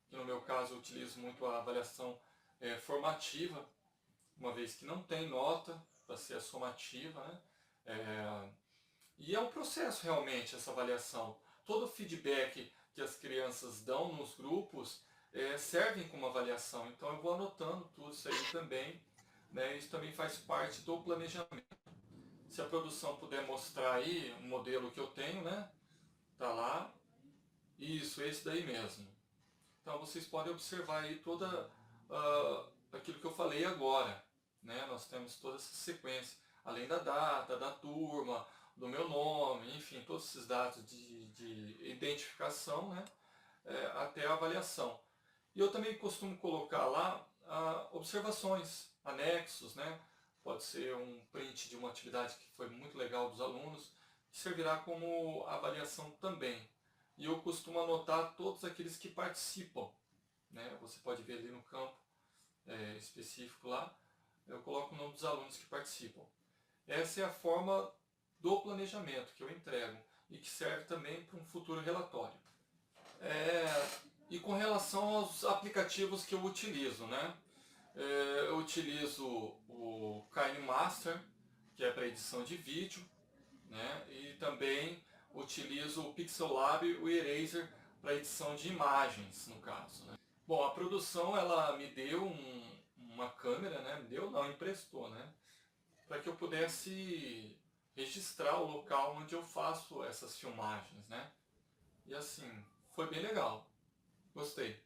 que no meu caso eu utilizo muito a avaliação formativa, uma vez que não tem nota para ser a somativa, né? E é um processo realmente essa avaliação. Todo o feedback que as crianças dão nos grupos servem como avaliação. Então eu vou anotando tudo isso aí também, né? Isso também faz parte do planejamento. Se a produção puder mostrar aí um modelo que eu tenho, né? Tá lá. Isso, esse daí mesmo. Então vocês podem observar aí toda aquilo que eu falei agora, né? Nós temos toda essa sequência, além da data, da turma, do meu nome, enfim, todos esses dados de identificação, né? Até a avaliação. E eu também costumo colocar lá observações, anexos, né? Pode ser um print de uma atividade que foi muito legal dos alunos, que servirá como avaliação também. E eu costumo anotar todos aqueles que participam, né? Você pode ver ali no campo específico lá, eu coloco o nome dos alunos que participam. Essa é a forma do planejamento que eu entrego e que serve também para um futuro relatório. E com relação aos aplicativos que eu utilizo, né? Eu utilizo o KineMaster, que é para edição de vídeo, né? E também utilizo o Pixellab e o Eraser para edição de imagens, no caso, né? Bom, a produção ela me deu uma câmera, né? Me deu, não, emprestou, né? Para que eu pudesse registrar o local onde eu faço essas filmagens, né? E assim, foi bem legal. Gostei.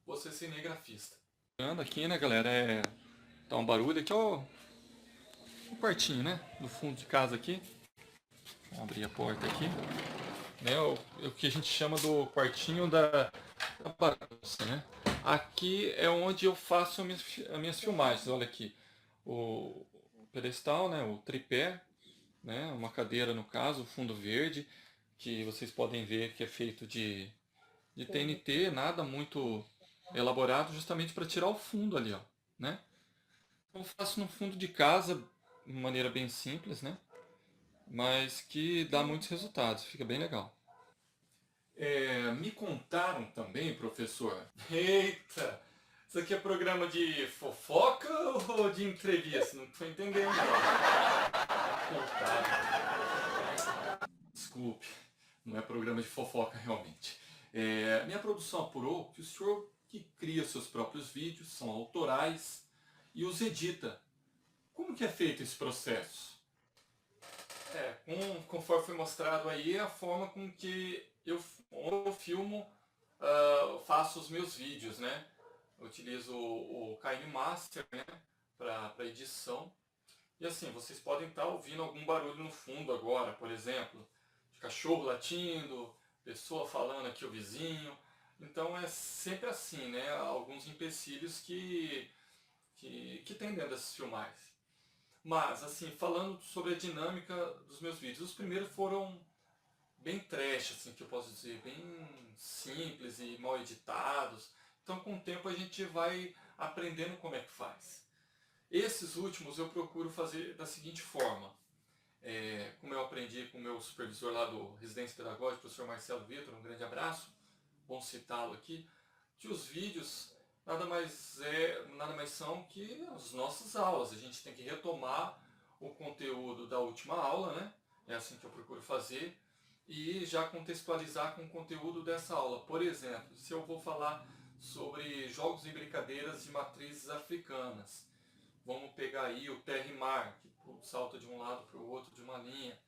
Vou ser cinegrafista. Aqui, né, galera? Tá um barulho aqui, ó. um quartinho, né? Do fundo de casa aqui. Vou abrir a porta aqui. Né? O que a gente chama do quartinho da bagunça, né? Aqui é onde eu faço as minhas filmagens. Olha aqui, o pedestal, né? O tripé, né? Uma cadeira no caso, fundo verde, que vocês podem ver que é feito de TNT, nada muito elaborado, justamente para tirar o fundo ali, ó, né? Eu faço no fundo de casa, de maneira bem simples, né? Mas que dá muitos resultados, fica bem legal. Me contaram também, professor. Eita! Isso aqui é programa de fofoca ou de entrevista? Não estou entendendo. Contaram. Desculpe, não é programa de fofoca realmente. Minha produção apurou que o senhor que cria seus próprios vídeos, são autorais e os edita. Como que é feito esse processo? Conforme foi mostrado aí, é a forma com que eu filmo, faço os meus vídeos, né? Eu utilizo o KineMaster, né, para edição. E assim, vocês podem estar ouvindo algum barulho no fundo agora, por exemplo, de cachorro latindo, pessoa falando aqui, o vizinho. Então é sempre assim, né? Alguns empecilhos que tem dentro dessas filmagens. Mas, assim, falando sobre a dinâmica dos meus vídeos, os primeiros foram bem trash, assim, que eu posso dizer, bem simples e mal editados. Então, com o tempo, a gente vai aprendendo como é que faz. Esses últimos eu procuro fazer da seguinte forma. Como eu aprendi com o meu supervisor lá do Residência Pedagógica, o professor Marcelo Vitor, um grande abraço, bom citá-lo aqui, que os vídeos nada mais são que as nossas aulas. A gente tem que retomar o conteúdo da última aula, né? É assim que eu procuro fazer, e já contextualizar com o conteúdo dessa aula. Por exemplo, se eu vou falar sobre jogos e brincadeiras de matrizes africanas, vamos pegar aí o terre-mar, que salta de um lado para o outro de uma linha.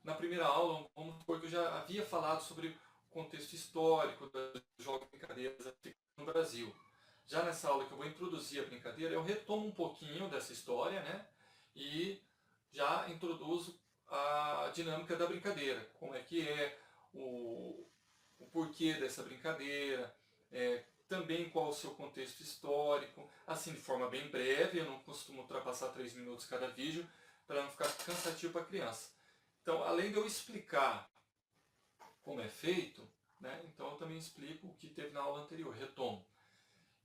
Na primeira aula, vamos supor que eu já havia falado sobre o contexto histórico dos jogos e brincadeiras africanas no Brasil. Já nessa aula que eu vou introduzir a brincadeira, eu retomo um pouquinho dessa história, né? E já introduzo a dinâmica da brincadeira, como é que é, o porquê dessa brincadeira, também qual o seu contexto histórico, assim de forma bem breve. Eu não costumo ultrapassar 3 minutos cada vídeo, para não ficar cansativo para a criança. Então, além de eu explicar como é feito, né, então eu também explico o que teve na aula anterior, retomo.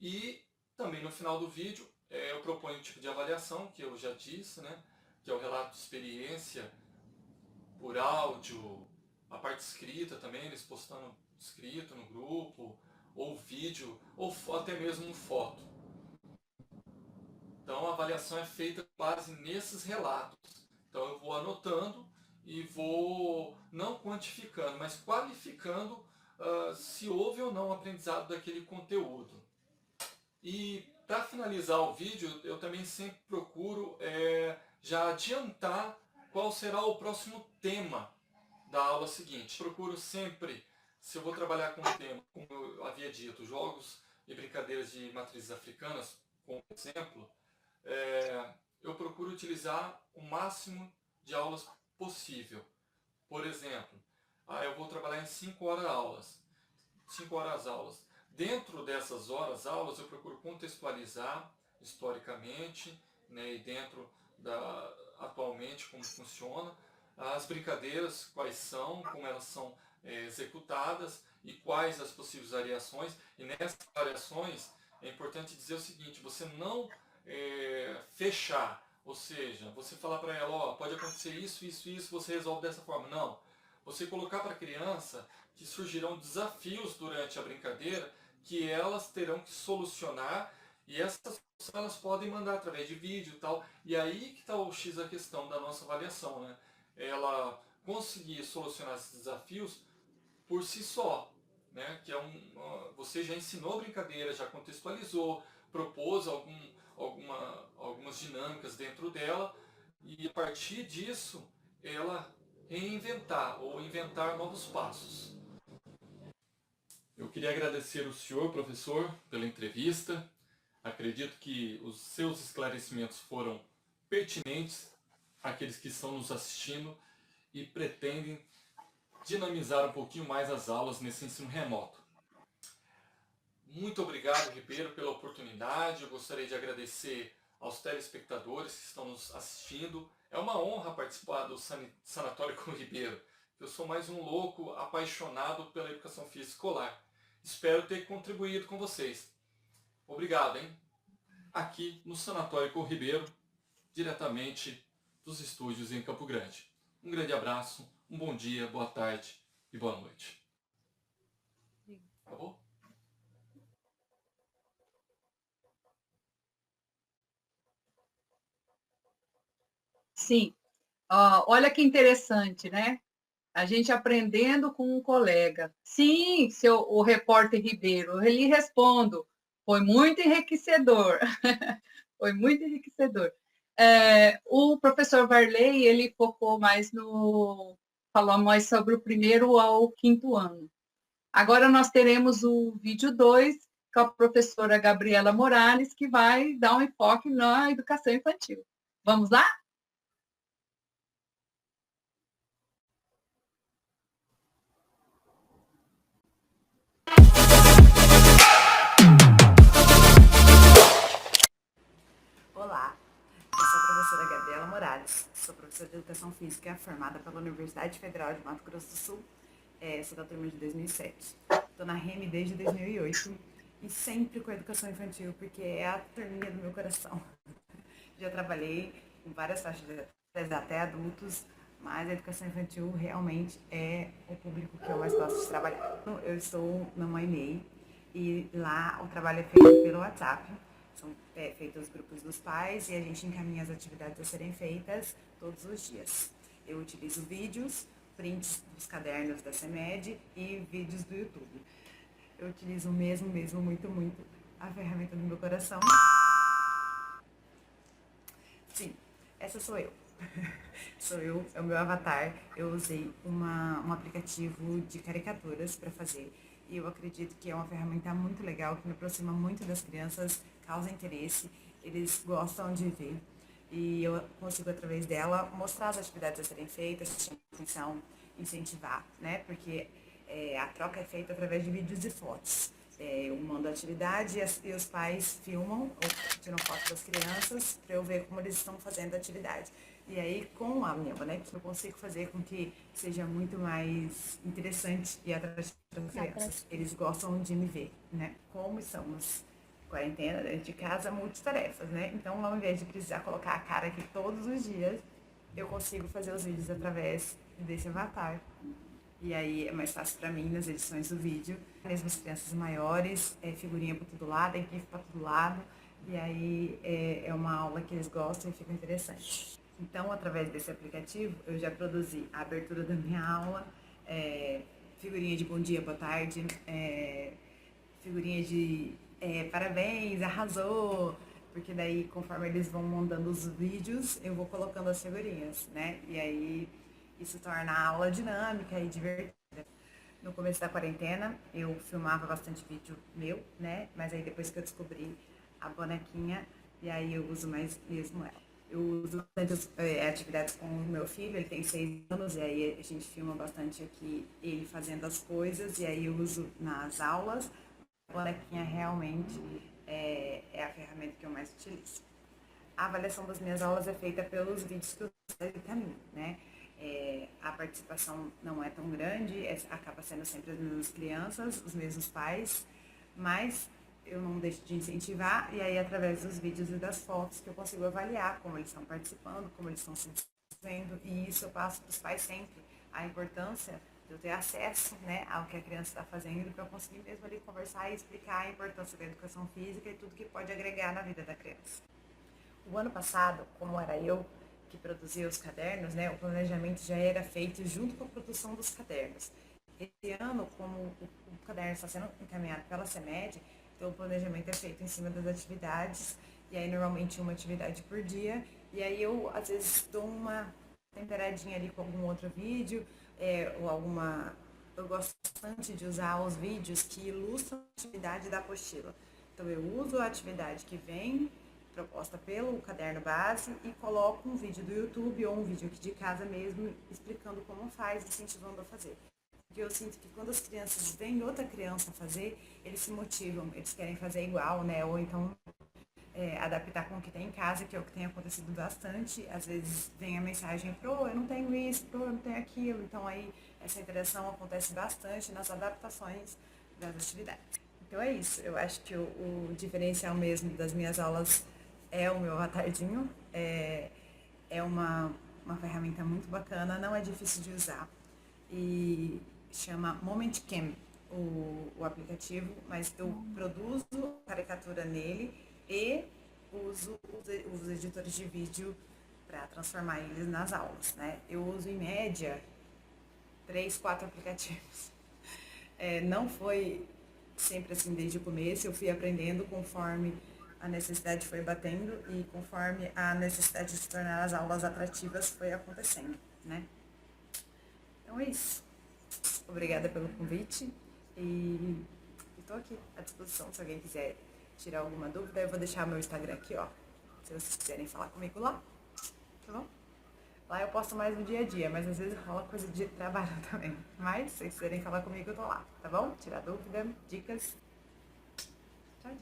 E também no final do vídeo eu proponho um tipo de avaliação, que eu já disse, né, que é o relato de experiência por áudio, a parte escrita também, eles postando escrito no grupo, ou vídeo, ou até mesmo foto. Então a avaliação é feita com base nesses relatos. Então eu vou anotando e vou não quantificando, mas qualificando se houve ou não aprendizado daquele conteúdo. E para finalizar o vídeo, eu também sempre procuro já adiantar qual será o próximo tema da aula seguinte. Procuro sempre, se eu vou trabalhar com um tema, como eu havia dito, jogos e brincadeiras de matrizes africanas, como exemplo, eu procuro utilizar o máximo de aulas possível. Por exemplo, eu vou trabalhar em 5 horas aulas. 5 horas aulas. Dentro dessas horas aulas, eu procuro contextualizar historicamente, né, e dentro atualmente como funciona, as brincadeiras, quais são, como elas são executadas e quais as possíveis variações. E nessas variações é importante dizer o seguinte: você não fechar, ou seja, você falar para ela, pode acontecer isso, isso, isso, você resolve dessa forma. Não. Você colocar para a criança que surgirão desafios durante a brincadeira que elas terão que solucionar, e essas soluções elas podem mandar através de vídeo e tal. E aí que está o X da questão da nossa avaliação, né? Ela conseguir solucionar esses desafios por si só, né? Que você já ensinou a brincadeira, já contextualizou, propôs algumas dinâmicas dentro dela, e a partir disso ela reinventar ou inventar novos passos. Eu queria agradecer o senhor, professor, pela entrevista. Acredito que os seus esclarecimentos foram pertinentes àqueles que estão nos assistindo e pretendem dinamizar um pouquinho mais as aulas nesse ensino remoto. Muito obrigado, Ribeiro, pela oportunidade. Eu gostaria de agradecer aos telespectadores que estão nos assistindo. É uma honra participar do Sanatório com o Ribeiro. Eu sou mais um louco apaixonado pela educação física escolar. Espero ter contribuído com vocês. Obrigado, hein? Aqui no Sanatório com o Ribeiro, diretamente dos estúdios em Campo Grande. Um grande abraço, um bom dia, boa tarde e boa noite. Acabou? Sim. Olha que interessante, né? A gente aprendendo com um colega. Sim, o repórter Ribeiro, eu lhe respondo. Foi muito enriquecedor. Foi muito enriquecedor. O professor Varley, ele focou mais falou mais sobre o 1º ao 5º ano. Agora nós teremos o vídeo 2, com a professora Gabriela Morales, que vai dar um enfoque na educação infantil. Vamos lá? Olá, eu sou a professora Gabriela Morales, sou professora de Educação Física formada pela Universidade Federal de Mato Grosso do Sul, sou da turma de 2007. Estou na REME desde 2008 e sempre com a educação infantil, porque é a turminha do meu coração. Já trabalhei com várias faixas até adultos, mas a educação infantil realmente é o público que eu mais gosto de trabalhar. Eu estou na Mãe MEI e lá o trabalho é feito pelo WhatsApp. São feitos os grupos dos pais e a gente encaminha as atividades a serem feitas todos os dias. Eu utilizo vídeos, prints dos cadernos da CEMED e vídeos do YouTube. Eu utilizo mesmo, muito a ferramenta do meu coração. Sim, essa sou eu. Sou eu, é o meu avatar. Eu usei um aplicativo de caricaturas para fazer. E eu acredito que é uma ferramenta muito legal, que me aproxima muito das crianças, causa interesse, eles gostam de ver. E eu consigo, através dela, mostrar as atividades a serem feitas, chamar atenção, incentivar, né? Porque a troca é feita através de vídeos e fotos. Eu mando a atividade e os pais filmam ou tiram fotos das crianças para eu ver como eles estão fazendo a atividade. E aí, com a minha bonequinha, eu consigo fazer com que seja muito mais interessante e atrativo para as crianças. Eles gostam de me ver, né? Como estamos em quarentena, dentro de casa, multitarefas, né? Então, ao invés de precisar colocar a cara aqui todos os dias, eu consigo fazer os vídeos através desse avatar. E aí é mais fácil para mim nas edições do vídeo. Mesmo as crianças maiores, figurinha para todo lado, GIF para todo lado. E aí é uma aula que eles gostam e fica interessante. Então, através desse aplicativo, eu já produzi a abertura da minha aula, figurinha de bom dia, boa tarde, figurinha de parabéns, arrasou, porque daí, conforme eles vão mandando os vídeos, eu vou colocando as figurinhas, né? E aí, isso torna a aula dinâmica e divertida. No começo da quarentena, eu filmava bastante vídeo meu, né? Mas aí, depois que eu descobri a bonequinha, e aí eu uso mais mesmo ela. Eu uso bastante atividades com o meu filho, ele tem 6 anos, e aí a gente filma bastante aqui ele fazendo as coisas, e aí eu uso nas aulas. A bonequinha realmente é a ferramenta que eu mais utilizo. A avaliação das minhas aulas é feita pelos vídeos que eu encaminho, né? A participação não é tão grande, acaba sendo sempre as mesmas crianças, os mesmos pais, mas eu não deixo de incentivar, e aí através dos vídeos e das fotos que eu consigo avaliar como eles estão participando, como eles estão se desenvolvendo, e isso eu passo para os pais sempre, a importância de eu ter acesso, né, ao que a criança está fazendo, para eu conseguir mesmo ali conversar e explicar a importância da educação física e tudo que pode agregar na vida da criança. O ano passado, como era eu que produzia os cadernos, né, o planejamento já era feito junto com a produção dos cadernos. Esse ano, como o caderno está sendo encaminhado pela CEMED, então o planejamento é feito em cima das atividades, e aí normalmente uma atividade por dia, e aí eu às vezes dou uma temperadinha ali com algum outro vídeo, ou alguma... Eu gosto bastante de usar os vídeos que ilustram a atividade da apostila. Então eu uso a atividade que vem proposta pelo caderno base e coloco um vídeo do YouTube ou um vídeo aqui de casa mesmo explicando como faz, incentivando a fazer. Porque eu sinto que quando as crianças veem outra criança fazer, eles se motivam, eles querem fazer igual, né? Ou então adaptar com o que tem em casa, que é o que tem acontecido bastante. Às vezes vem a mensagem, eu não tenho isso, eu não tenho aquilo. Então aí essa interação acontece bastante nas adaptações das atividades. Então é isso, eu acho que o diferencial mesmo das minhas aulas é o meu avatardinho. É uma ferramenta muito bacana, não é difícil de usar. E chama MomentCam, o aplicativo, mas eu produzo caricatura nele e uso os editores de vídeo para transformar eles nas aulas, né? Eu uso em média 3, 4 aplicativos. Não foi sempre assim desde o começo, eu fui aprendendo conforme a necessidade foi batendo e conforme a necessidade de se tornar as aulas atrativas foi acontecendo, né? Então é isso. Obrigada pelo convite e estou aqui à disposição se alguém quiser tirar alguma dúvida. Eu vou deixar meu Instagram aqui, ó, se vocês quiserem falar comigo lá, tá bom? Lá eu posto mais no dia a dia, mas às vezes rola coisa de trabalho também. Mas se vocês quiserem falar comigo, eu tô lá, tá bom? Tirar dúvida, dicas. Tchau,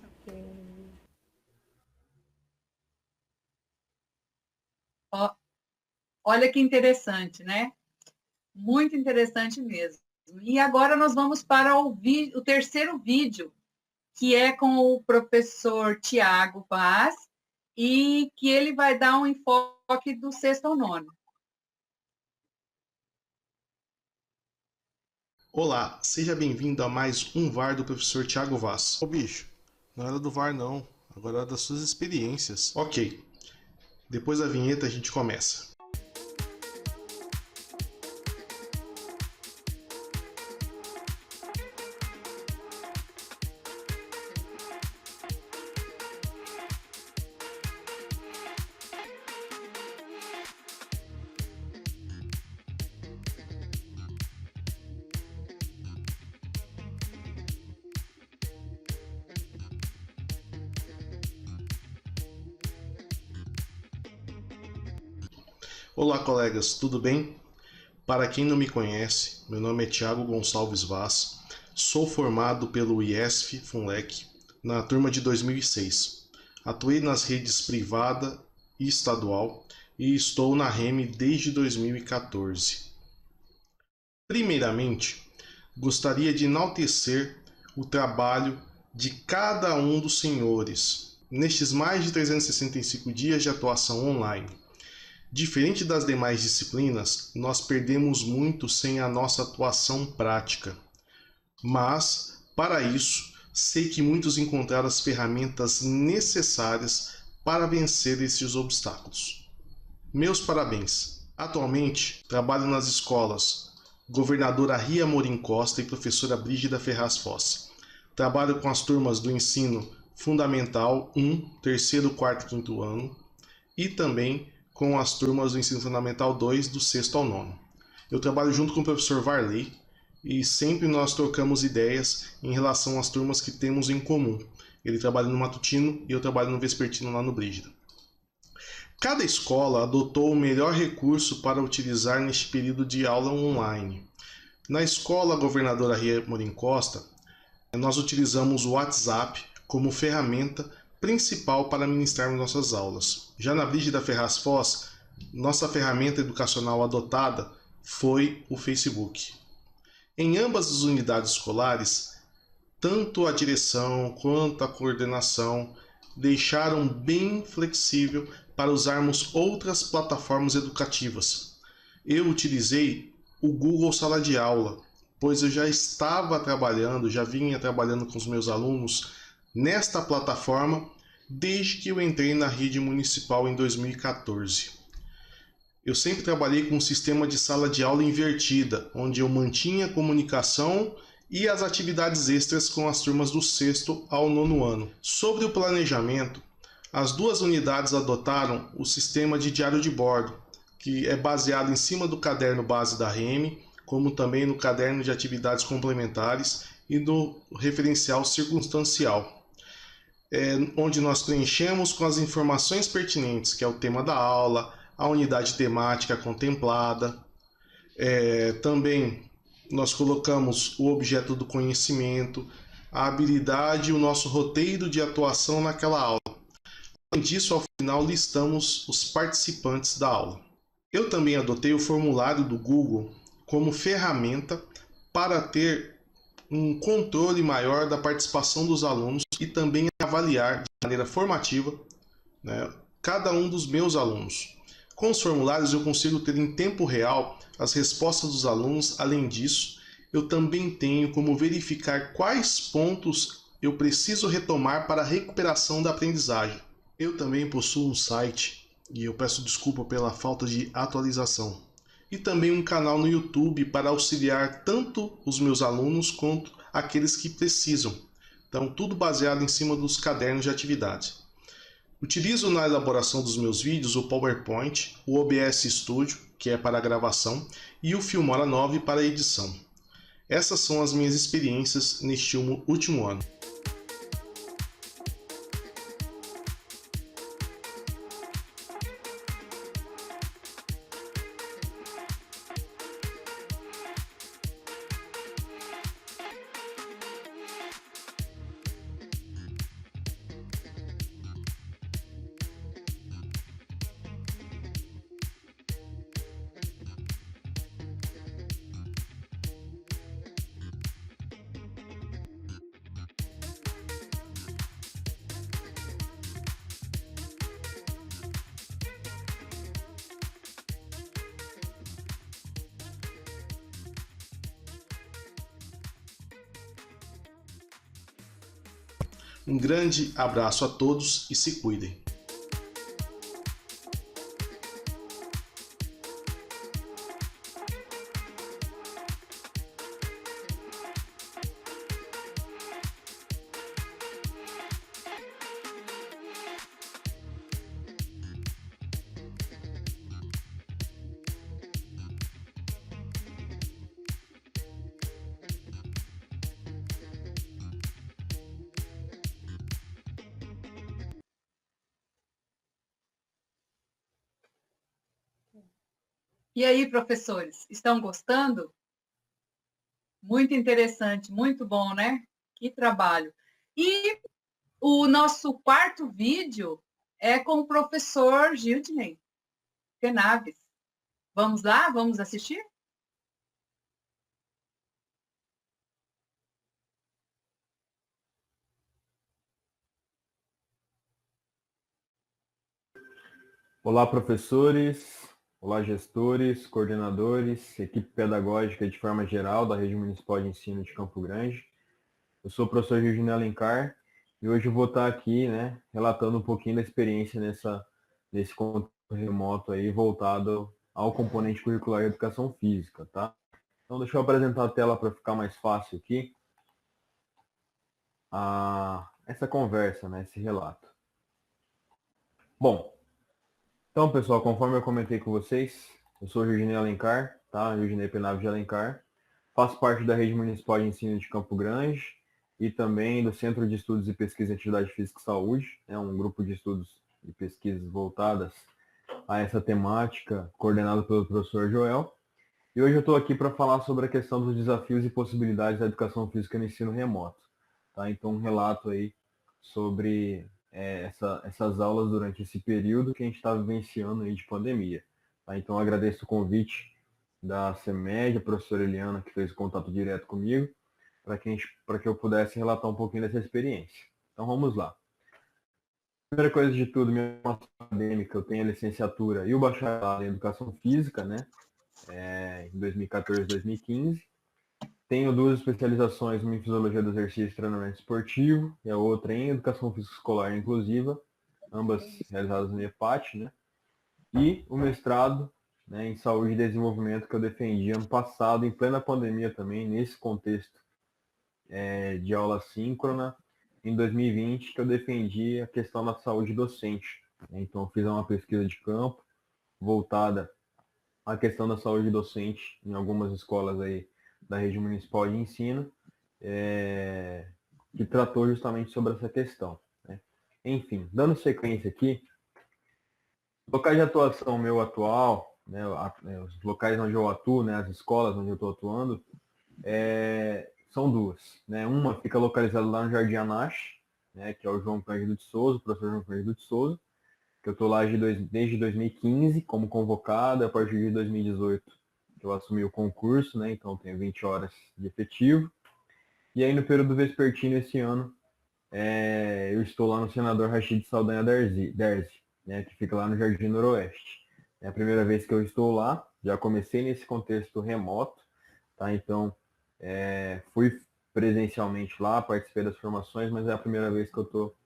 tchau. Olha que interessante, né? Muito interessante mesmo. E agora nós vamos para o terceiro vídeo, que é com o professor Tiago Vaz, e que ele vai dar um enfoque do 6º ao 9º. Olá, seja bem-vindo a mais um VAR do professor Tiago Vaz. Ô bicho, não era do VAR não, agora é das suas experiências. Ok, depois da vinheta a gente começa. Olá colegas, tudo bem? Para quem não me conhece, meu nome é Tiago Gonçalves Vaz, sou formado pelo IESF FUNLEC na turma de 2006. Atuei nas redes privada e estadual e estou na REME desde 2014. Primeiramente, gostaria de enaltecer o trabalho de cada um dos senhores nestes mais de 365 dias de atuação online. Diferente das demais disciplinas, nós perdemos muito sem a nossa atuação prática. Mas, para isso, sei que muitos encontraram as ferramentas necessárias para vencer esses obstáculos. Meus parabéns! Atualmente, trabalho nas escolas Governadora Ria Amorim Costa e Professora Brígida Ferraz Fossa. Trabalho com as turmas do ensino fundamental 1, 3º, 4º e 5º ano e também com as turmas do ensino fundamental 2, do 6º ao 9º. Eu trabalho junto com o professor Varley e sempre nós trocamos ideias em relação às turmas que temos em comum. Ele trabalha no matutino e eu trabalho no vespertino lá no Brígida. Cada escola adotou o melhor recurso para utilizar neste período de aula online. Na escola Governadora Ria Amorim Costa, nós utilizamos o WhatsApp como ferramenta principal para ministrarmos nossas aulas. Já na Brígida Ferraz Foz, nossa ferramenta educacional adotada foi o Facebook. Em ambas as unidades escolares, tanto a direção quanto a coordenação deixaram bem flexível para usarmos outras plataformas educativas. Eu utilizei o Google Sala de Aula, pois eu já vinha trabalhando com os meus alunos nesta plataforma desde que eu entrei na rede municipal em 2014. Eu sempre trabalhei com um sistema de sala de aula invertida, onde eu mantinha a comunicação e as atividades extras com as turmas do 6º ao 9º ano. Sobre o planejamento, as duas unidades adotaram o sistema de diário de bordo, que é baseado em cima do caderno base da REME, como também no caderno de atividades complementares e no referencial circunstancial. onde nós preenchemos com as informações pertinentes, que é o tema da aula, a unidade temática contemplada. Também nós colocamos o objeto do conhecimento, a habilidade e o nosso roteiro de atuação naquela aula. Além disso, ao final listamos os participantes da aula. Eu também adotei o formulário do Google como ferramenta para ter um controle maior da participação dos alunos e também avaliar de maneira formativa, né, cada um dos meus alunos. Com os formulários eu consigo ter em tempo real as respostas dos alunos. Além disso, eu também tenho como verificar quais pontos eu preciso retomar para a recuperação da aprendizagem. Eu também possuo um site, e eu peço desculpa pela falta de atualização, e também um canal no YouTube para auxiliar tanto os meus alunos quanto aqueles que precisam. Então, tudo baseado em cima dos cadernos de atividades. Utilizo na elaboração dos meus vídeos o PowerPoint, o OBS Studio, que é para a gravação, e o Filmora 9 para a edição. Essas são as minhas experiências neste último ano. Um grande abraço a todos e se cuidem. E aí, professores, estão gostando? Muito interessante, muito bom, né? Que trabalho. E o nosso quarto vídeo é com o professor Gildney Penaves. Vamos lá? Vamos assistir? Olá, professores. Olá, gestores, coordenadores, equipe pedagógica de forma geral da Rede Municipal de Ensino de Campo Grande. Eu sou o professor Gildney Alencar e hoje eu vou estar aqui, né, relatando um pouquinho da experiência nesse conteúdo remoto aí, voltado ao componente curricular de educação física, tá? Então, deixa eu apresentar a tela para ficar mais fácil aqui. Essa conversa, né, esse relato. Bom, então, pessoal, conforme eu comentei com vocês, eu sou o Gildney Alencar, tá? Gildney Penaves de Alencar. Faço parte da Rede Municipal de Ensino de Campo Grande e também do Centro de Estudos e Pesquisa em Atividade Física e Saúde, um grupo de estudos e pesquisas voltadas a essa temática, coordenado pelo professor Joel. E hoje eu estou aqui para falar sobre a questão dos desafios e possibilidades da educação física no ensino remoto. Tá? Então, um relato aí sobre essas aulas durante esse período que a gente está vivenciando aí de pandemia. Tá? Então, eu agradeço o convite da CEMED, a professora Eliana, que fez o contato direto comigo, para que eu pudesse relatar um pouquinho dessa experiência. Então, vamos lá. Primeira coisa de tudo, minha formação acadêmica, eu tenho a licenciatura e o bacharelado em Educação Física, né, em 2014 e 2015. Tenho 2 especializações, uma em Fisiologia do Exercício e Treinamento Esportivo, e a outra em Educação Física Escolar Inclusiva, ambas realizadas no EPAT, né? E o mestrado, né, em Saúde e Desenvolvimento, que eu defendi ano passado, em plena pandemia também, nesse contexto de aula síncrona, em 2020, que eu defendi a questão da saúde docente. Então, eu fiz uma pesquisa de campo voltada à questão da saúde docente em algumas escolas aí da Rede Municipal de Ensino, que tratou justamente sobre essa questão. Né? Enfim, dando sequência aqui, locais de atuação meu atual, né, os locais onde eu atuo, né, as escolas onde eu estou atuando, são duas. Né? Uma fica localizada lá no Jardim Anache, né, que é o João Cândido de Souza, o professor João Cândido de Souza, que eu estou lá desde 2015 como convocado, a partir de 2018 que eu assumi o concurso, né, então tenho 20 horas de efetivo. E aí no período vespertino esse ano, eu estou lá no Senador Rachid Saldanha Derzi, né, que fica lá no Jardim Noroeste. É a primeira vez que eu estou lá, já comecei nesse contexto remoto, tá? Então, fui presencialmente lá, participei das formações, mas é a primeira vez que eu estou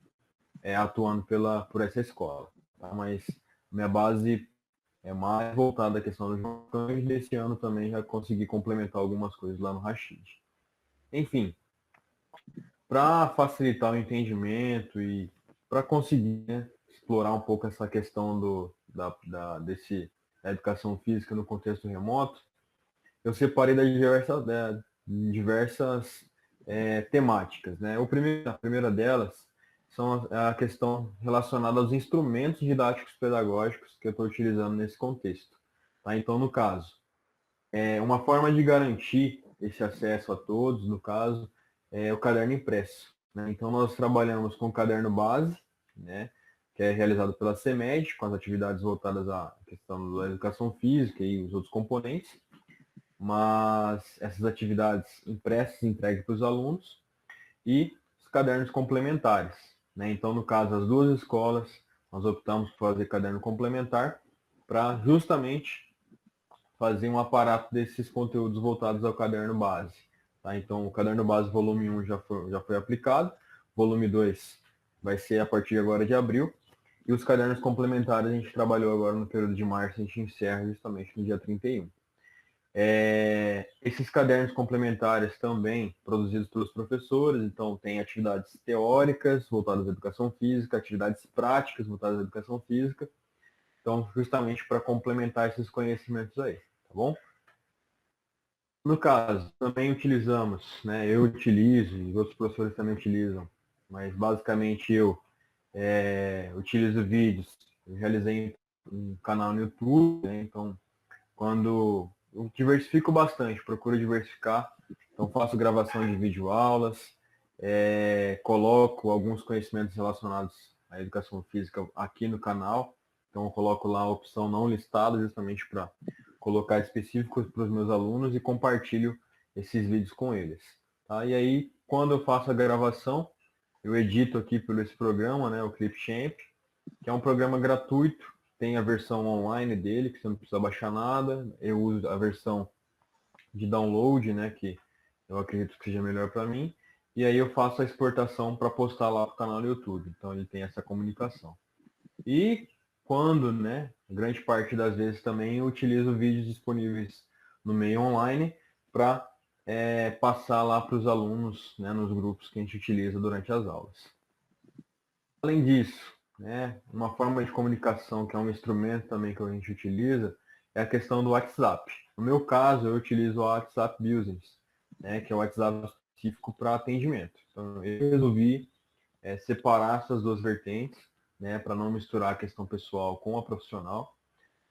atuando por essa escola. Tá? Mas minha base é mais voltada à questão do João Cândido, e desse ano também já consegui complementar algumas coisas lá no Rachid. Enfim, para facilitar o entendimento e para conseguir, né, explorar um pouco essa questão da educação física no contexto remoto, eu separei das diversas temáticas. Né? A primeira delas são a questão relacionada aos instrumentos didáticos pedagógicos que eu estou utilizando nesse contexto. Tá? Então, no caso, uma forma de garantir esse acesso a todos, no caso, é o caderno impresso. Né? Então, nós trabalhamos com o caderno base, né, que é realizado pela CEMED, com as atividades voltadas à questão da educação física e os outros componentes, mas essas atividades impressas entregues para os alunos, e os cadernos complementares. Né? Então, no caso, as duas escolas, nós optamos por fazer caderno complementar para justamente fazer um aparato desses conteúdos voltados ao caderno base. Tá? Então, o caderno base volume 1 já foi aplicado, volume 2 vai ser a partir agora de abril, e os cadernos complementares a gente trabalhou agora no período de março, a gente encerra justamente no dia 31. Esses cadernos complementares também produzidos pelos professores, então tem atividades teóricas voltadas à educação física, atividades práticas voltadas à educação física, então justamente para complementar esses conhecimentos aí, tá bom? No caso, também utilizamos, né, eu utilizo e outros professores também utilizam, mas basicamente eu utilizo vídeos, eu realizei um canal no YouTube, né, então quando eu diversifico bastante, procuro diversificar, então faço gravação de videoaulas, coloco alguns conhecimentos relacionados à educação física aqui no canal, então eu coloco lá a opção não listada, justamente para colocar específicos para os meus alunos e compartilho esses vídeos com eles. Tá? E aí, quando eu faço a gravação, eu edito aqui por esse programa, né, o Clipchamp, que é um programa gratuito, tem a versão online dele, que você não precisa baixar nada. Eu uso a versão de download, né, que eu acredito que seja melhor para mim. E aí eu faço a exportação para postar lá para o canal do YouTube. Então ele tem essa comunicação. E quando, né, grande parte das vezes também eu utilizo vídeos disponíveis no meio online para passar lá para os alunos, né, nos grupos que a gente utiliza durante as aulas. Além disso, né, uma forma de comunicação que é um instrumento também que a gente utiliza é a questão do WhatsApp. No meu caso, eu utilizo o WhatsApp Business, né, que é o WhatsApp específico para atendimento. Então, eu resolvi separar essas duas vertentes, né, para não misturar a questão pessoal com a profissional.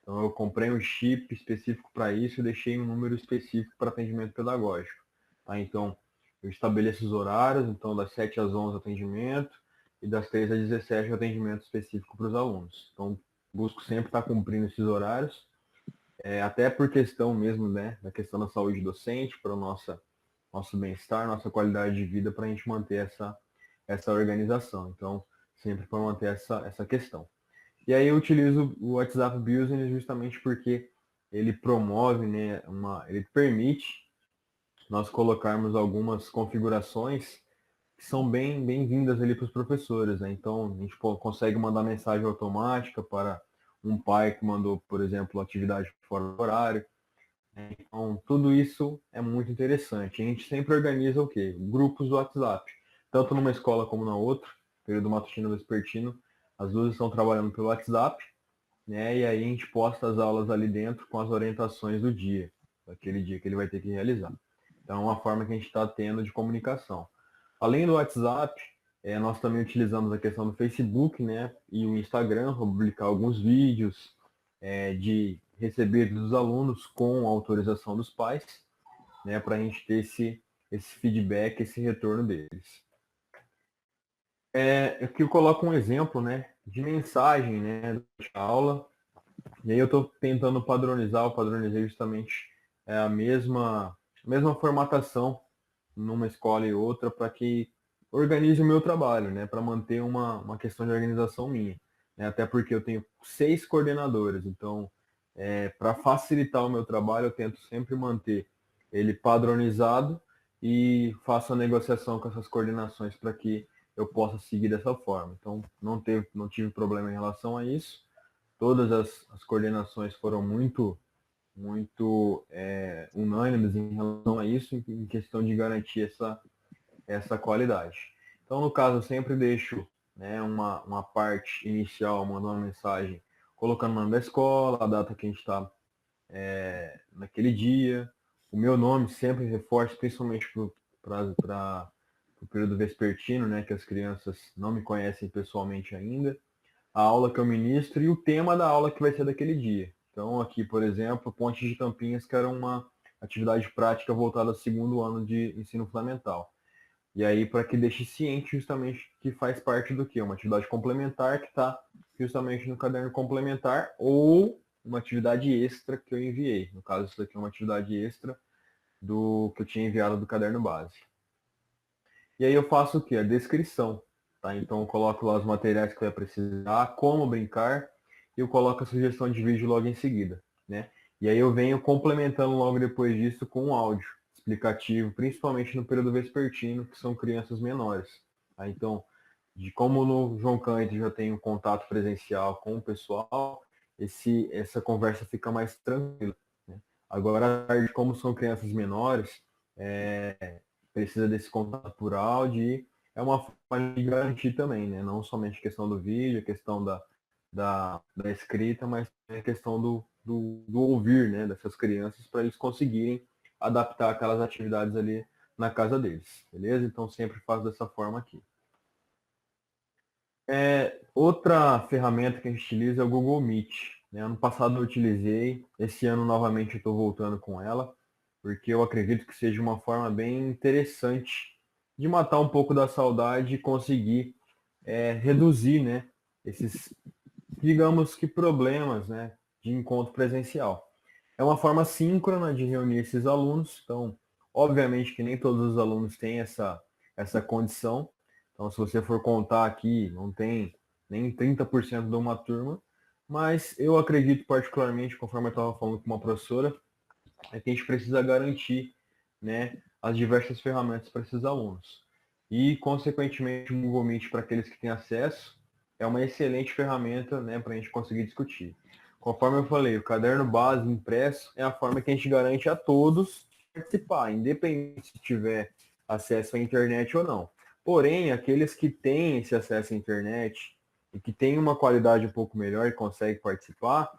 Então, eu comprei um chip específico para isso e deixei um número específico para atendimento pedagógico. Tá? Então, eu estabeleço os horários, então das 7 às 11 atendimento, e das 3 às 17 atendimento específico para os alunos. Então, busco sempre estar cumprindo esses horários, até por questão mesmo, né, da questão da saúde docente, para o nosso bem-estar, nossa qualidade de vida, para a gente manter essa organização. Então, sempre para manter essa questão. E aí eu utilizo o WhatsApp Business justamente porque ele promove, né, ele permite nós colocarmos algumas configurações que são bem-vindas ali para os professores, né? Então, a gente consegue mandar mensagem automática para um pai que mandou, por exemplo, atividade fora do horário. Né? Então, tudo isso é muito interessante. A gente sempre organiza o quê? Grupos do WhatsApp. Tanto numa escola como na outra, período matutino e vespertino, as duas estão trabalhando pelo WhatsApp, né? E aí a gente posta as aulas ali dentro com as orientações do dia, daquele dia que ele vai ter que realizar. Então, é uma forma que a gente está tendo de comunicação. Além do WhatsApp, Nós também utilizamos a questão do Facebook, né, e o Instagram para publicar alguns vídeos, de receber dos alunos com autorização dos pais, né, para a gente ter esse feedback, esse retorno deles. Aqui eu coloco um exemplo, né, de mensagem, né, durante a aula, e aí eu estou tentando padronizar, eu padronizei justamente a mesma formatação numa escola e outra para que organize o meu trabalho, né, para manter uma questão de organização minha, né, até porque eu tenho 6 coordenadores, então para facilitar o meu trabalho eu tento sempre manter ele padronizado e faço a negociação com essas coordenações para que eu possa seguir dessa forma. Então não tive problema em relação a isso. Todas as coordenações foram muito unânimes em relação a isso, em questão de garantir essa qualidade. Então, no caso, eu sempre deixo, né, uma parte inicial, mandando uma mensagem, colocando o nome da escola, a data que a gente está naquele dia, o meu nome sempre reforço, principalmente para o período vespertino, né, que as crianças não me conhecem pessoalmente ainda, a aula que eu ministro e o tema da aula que vai ser daquele dia. Então, aqui, por exemplo, Ponte de Campinhas, que era uma atividade prática voltada ao 2º ano de ensino fundamental. E aí, para que deixe ciente justamente que faz parte do quê? Uma atividade complementar que está justamente no caderno complementar ou uma atividade extra que eu enviei. No caso, isso daqui é uma atividade extra do que eu tinha enviado do caderno base. E aí eu faço o quê? A descrição. Tá? Então eu coloco lá os materiais que vai precisar, como brincar, e eu coloco a sugestão de vídeo logo em seguida, né? E aí eu venho complementando logo depois disso com um áudio explicativo, principalmente no período vespertino, que são crianças menores. Tá? Então, de como no João Cândido já tenho contato presencial com o pessoal, essa conversa fica mais tranquila, né? Agora, como são crianças menores, precisa desse contato por áudio e é uma forma de garantir também, né? Não somente a questão do vídeo, a questão da escrita, mas a questão do ouvir, né? Dessas crianças para eles conseguirem adaptar aquelas atividades ali na casa deles, beleza? Então sempre faço dessa forma aqui. Outra ferramenta que a gente utiliza é o Google Meet, né? Ano passado eu utilizei, esse ano novamente eu estou voltando com ela, porque eu acredito que seja uma forma bem interessante de matar um pouco da saudade e conseguir reduzir, né, esses, digamos que problemas, né, de encontro presencial. É uma forma síncrona de reunir esses alunos, então, obviamente que nem todos os alunos têm essa condição, então se você for contar aqui, não tem nem 30% de uma turma, mas eu acredito particularmente, conforme eu estava falando com uma professora, que a gente precisa garantir, né, as diversas ferramentas para esses alunos. E, consequentemente, o Google Meet, para aqueles que têm acesso, é uma excelente ferramenta, né, para a gente conseguir discutir. Conforme eu falei, o caderno base impresso é a forma que a gente garante a todos participar, independente se tiver acesso à internet ou não. Porém, aqueles que têm esse acesso à internet e que têm uma qualidade um pouco melhor e conseguem participar,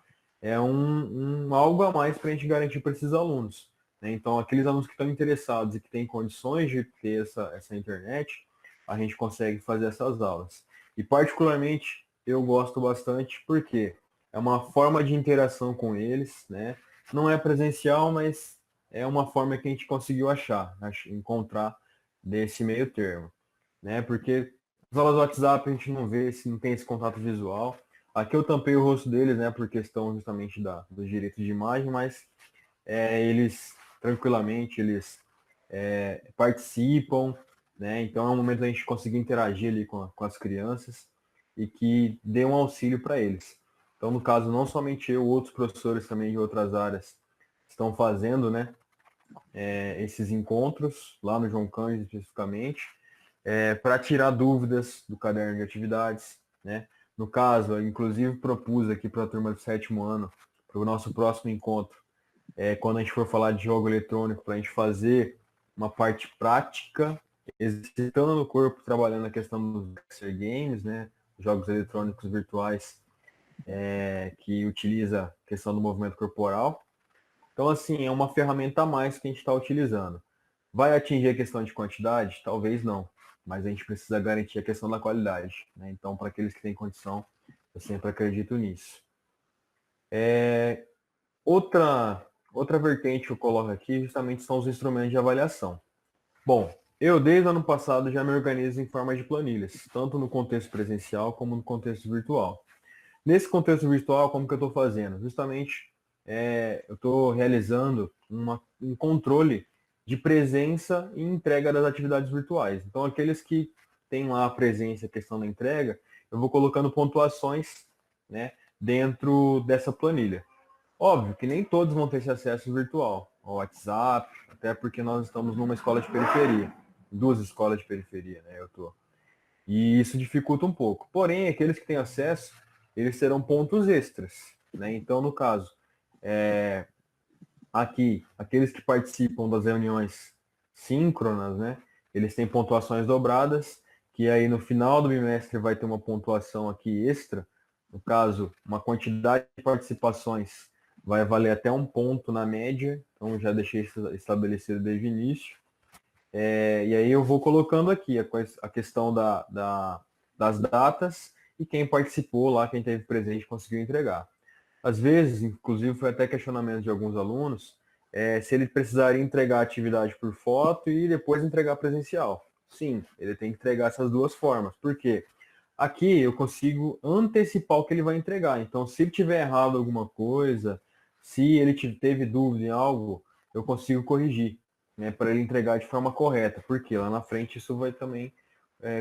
é algo a mais para a gente garantir para esses alunos, né? Então, aqueles alunos que estão interessados e que têm condições de ter essa internet, a gente consegue fazer essas aulas. E, particularmente, eu gosto bastante porque é uma forma de interação com eles, né? Não é presencial, mas é uma forma que a gente conseguiu encontrar desse meio termo, né? Porque as aulas do WhatsApp a gente não vê, se não tem esse contato visual. Aqui eu tampei o rosto deles, né, por questão justamente dos direitos de imagem, mas eles tranquilamente participam, né? Então é um momento da gente conseguir interagir ali com as crianças e que dê um auxílio para eles. Então, no caso, não somente eu, outros professores também de outras áreas estão fazendo, né, esses encontros lá no João Cândido especificamente, para tirar dúvidas do caderno de atividades, né? No caso, eu inclusive propus aqui para a turma do 7º ano, para o nosso próximo encontro, quando a gente for falar de jogo eletrônico, para a gente fazer uma parte prática, exercitando no corpo, trabalhando a questão dos games, né? Jogos eletrônicos virtuais que utiliza a questão do movimento corporal. Então, assim, é uma ferramenta a mais que a gente está utilizando. Vai atingir a questão de quantidade? Talvez não. mas a gente precisa garantir a questão da qualidade, né? Então, para aqueles que têm condição, eu sempre acredito nisso. Outra vertente que eu coloco aqui justamente são os instrumentos de avaliação. Bom, eu desde o ano passado já me organizo em forma de planilhas, tanto no contexto presencial como no contexto virtual. Nesse contexto virtual, como que eu estou fazendo? Justamente, eu estou realizando um controle de presença e entrega das atividades virtuais. Então, aqueles que têm lá a presença e a questão da entrega, eu vou colocando pontuações, né, dentro dessa planilha. Óbvio que nem todos vão ter esse acesso virtual ao WhatsApp, até porque nós estamos numa escola de periferia, 2 escolas de periferia, né, e isso dificulta um pouco. Porém, aqueles que têm acesso, eles terão pontos extras, né? Então, no caso, aqui, aqueles que participam das reuniões síncronas, né? Eles têm pontuações dobradas, que aí no final do bimestre vai ter uma pontuação aqui extra. No caso, uma quantidade de participações vai valer até 1 ponto na média, então já deixei isso estabelecido desde o início. E aí eu vou colocando aqui a questão das datas e quem participou lá, quem esteve presente, conseguiu entregar. Às vezes, inclusive, foi até questionamento de alguns alunos, se ele precisaria entregar a atividade por foto e depois entregar presencial. Sim, ele tem que entregar essas 2 formas. Por quê? Aqui eu consigo antecipar o que ele vai entregar. Então, se ele tiver errado alguma coisa, se ele teve dúvida em algo, eu consigo corrigir, né, para ele entregar de forma correta. Porque lá na frente isso vai também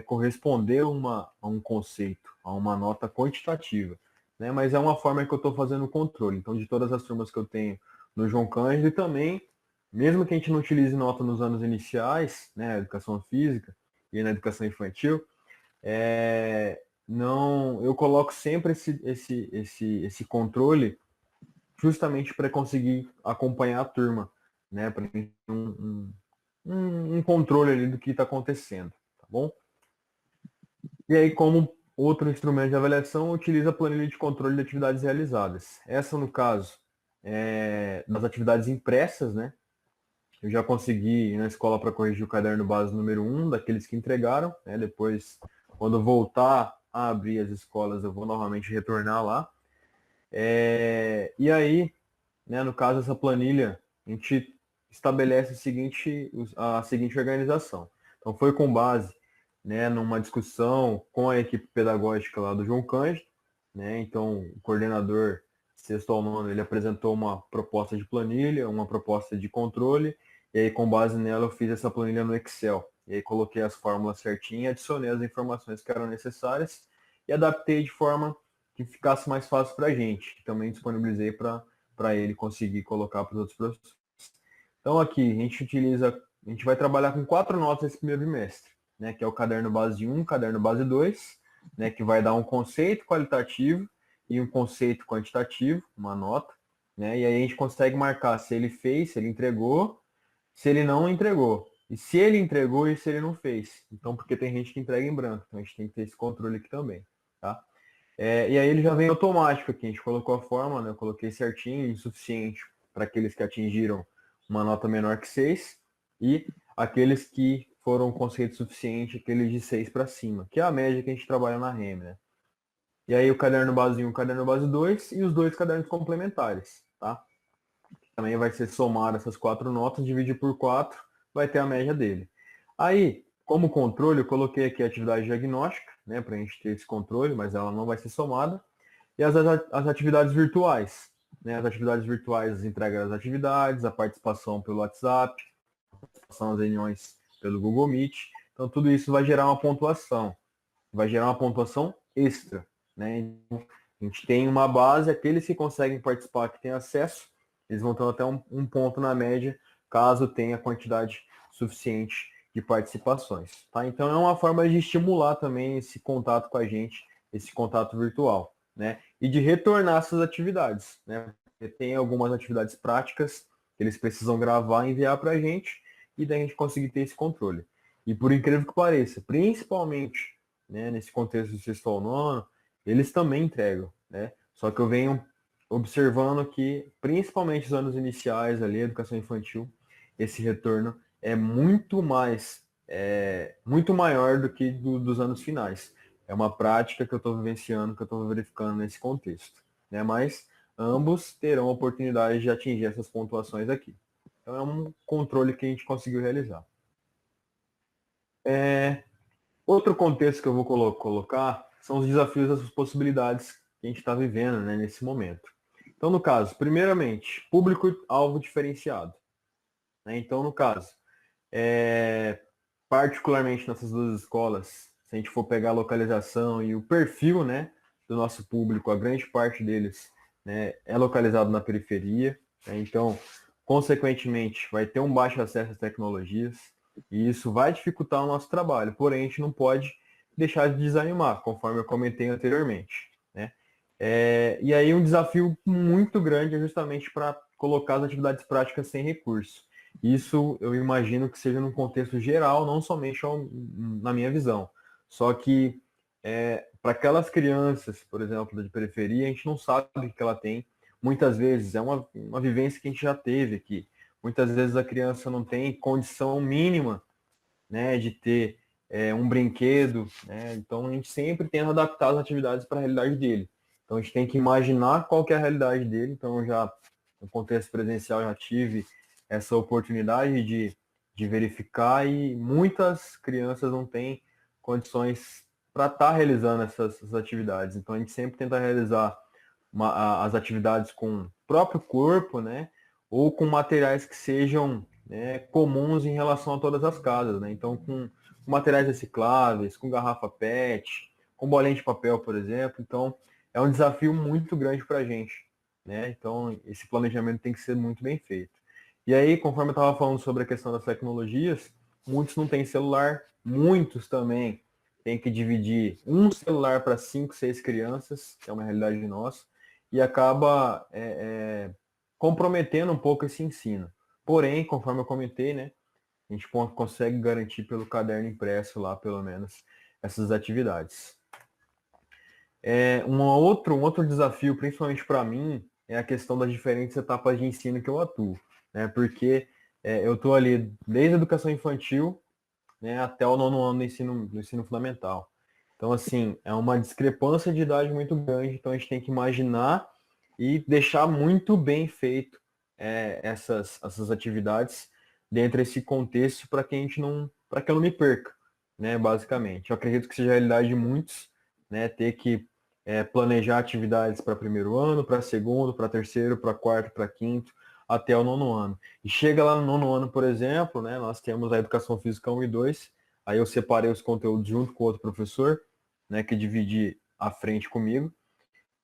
corresponder a um conceito, a uma nota quantitativa. Né, mas é uma forma que eu estou fazendo o controle. Então, de todas as turmas que eu tenho no João Cândido e também, mesmo que a gente não utilize nota nos anos iniciais, né, educação física e na educação infantil, eu coloco sempre esse controle justamente para conseguir acompanhar a turma, né, para ter um controle ali do que está acontecendo, tá bom? E aí, como outro instrumento de avaliação, utiliza a planilha de controle de atividades realizadas. Essa, no caso, das atividades impressas, né? Eu já consegui ir na escola para corrigir o caderno base número 1, daqueles que entregaram, né? Depois, quando eu voltar a abrir as escolas, eu vou novamente retornar lá. E aí, né, no caso, essa planilha, a gente estabelece a seguinte organização. Então, foi com base, né, numa discussão com a equipe pedagógica lá do João Cândido, né? Então, o coordenador sexto ao nono, ele apresentou uma proposta de planilha, uma proposta de controle, e aí com base nela eu fiz essa planilha no Excel. E aí coloquei as fórmulas certinhas, adicionei as informações que eram necessárias e adaptei de forma que ficasse mais fácil para a gente. Também disponibilizei para ele conseguir colocar para os outros professores. Então aqui a gente vai trabalhar com 4 notas nesse primeiro bimestre, né, que é o caderno base 1, caderno base 2, né, que vai dar um conceito qualitativo e um conceito quantitativo, uma nota, né, e aí a gente consegue marcar se ele fez, se ele entregou, se ele não entregou, e se ele entregou e se ele não fez. Então, porque tem gente que entrega em branco, então a gente tem que ter esse controle aqui também, tá? E aí ele já vem automático aqui, a gente colocou a forma, né, eu coloquei certinho, insuficiente para aqueles que atingiram uma nota menor que 6, e aqueles que foram conceito suficiente, aqueles de 6 para cima, que é a média que a gente trabalha na REM, né? E aí o caderno base 1, o caderno base 2 e os 2 cadernos complementares, tá? Também vai ser somar essas 4 notas, dividir por 4, vai ter a média dele. Aí, como controle, eu coloquei aqui a atividade diagnóstica, né, para a gente ter esse controle, mas ela não vai ser somada. E as atividades virtuais, né, as atividades virtuais, as entregas das atividades, a participação pelo WhatsApp, a participação nas reuniões pelo Google Meet. Então, tudo isso vai gerar uma pontuação. Vai gerar uma pontuação extra, né? Então, a gente tem uma base, aqueles que conseguem participar, que têm acesso, eles vão ter até um ponto na média, caso tenha quantidade suficiente de participações, tá? Então, é uma forma de estimular também esse contato com a gente, esse contato virtual, né? E de retornar essas atividades, né? Porque tem algumas atividades práticas que eles precisam gravar e enviar para a gente, e daí a gente conseguir ter esse controle. E por incrível que pareça, principalmente, né, nesse contexto do sexto ao nono, eles também entregam, né? Só que eu venho observando que, principalmente os anos iniciais ali, educação infantil, esse retorno é muito mais muito maior do que dos anos finais. É uma prática que eu estou vivenciando, que eu estou verificando nesse contexto, né? Mas ambos terão a oportunidade de atingir essas pontuações aqui. Então é um controle que a gente conseguiu realizar. Outro contexto que eu vou colocar são os desafios e as possibilidades que a gente está vivendo, né, nesse momento. Então, no caso, primeiramente, público-alvo diferenciado, né? Então, no caso, particularmente nessas duas escolas, se a gente for pegar a localização e o perfil, né, do nosso público, a grande parte deles, né, é localizado na periferia, né? Então, consequentemente, vai ter um baixo acesso às tecnologias e isso vai dificultar o nosso trabalho. Porém, a gente não pode deixar de desanimar, conforme eu comentei anteriormente, né? E aí um desafio muito grande é justamente para colocar as atividades práticas sem recurso. Isso eu imagino que seja num contexto geral, não somente na minha visão. Só que para aquelas crianças, por exemplo, de periferia, a gente não sabe o que ela tem. Muitas vezes é uma vivência que a gente já teve aqui. Muitas vezes a criança não tem condição mínima, né, de ter um brinquedo, né? Então a gente sempre tenta adaptar as atividades para a realidade dele. Então a gente tem que imaginar qual que é a realidade dele. Então já no contexto presencial já tive essa oportunidade de verificar e muitas crianças não têm condições para estar realizando essas atividades. Então a gente sempre tenta realizar as atividades com o próprio corpo, né? Ou com materiais que sejam, né, comuns em relação a todas as casas, né? Então com materiais recicláveis, com garrafa PET, com bolinha de papel, por exemplo. Então é um desafio muito grande para a gente, né? Então esse planejamento tem que ser muito bem feito. E aí, conforme eu estava falando sobre a questão das tecnologias, muitos não têm celular, muitos também têm que dividir um celular para 5, 6 crianças, que é uma realidade nossa, e acaba comprometendo um pouco esse ensino. Porém, conforme eu comentei, né, a gente consegue garantir pelo caderno impresso lá, pelo menos, essas atividades. Um outro desafio, principalmente para mim, é a questão das diferentes etapas de ensino que eu atuo, né? Porque eu estou ali desde a educação infantil, né, até o 9º ano do ensino fundamental. Então, assim, é uma discrepância de idade muito grande, então a gente tem que imaginar e deixar muito bem feito essas atividades dentro desse contexto para que eu não me perca, né, basicamente. Eu acredito que seja a realidade de muitos, né, ter que planejar atividades para primeiro ano, para segundo, para terceiro, para quarto, para quinto, até o 9º ano. E chega lá no 9º ano, por exemplo, né, nós temos a Educação Física 1 e 2, aí eu separei os conteúdos junto com outro professor, né, que dividi à frente comigo,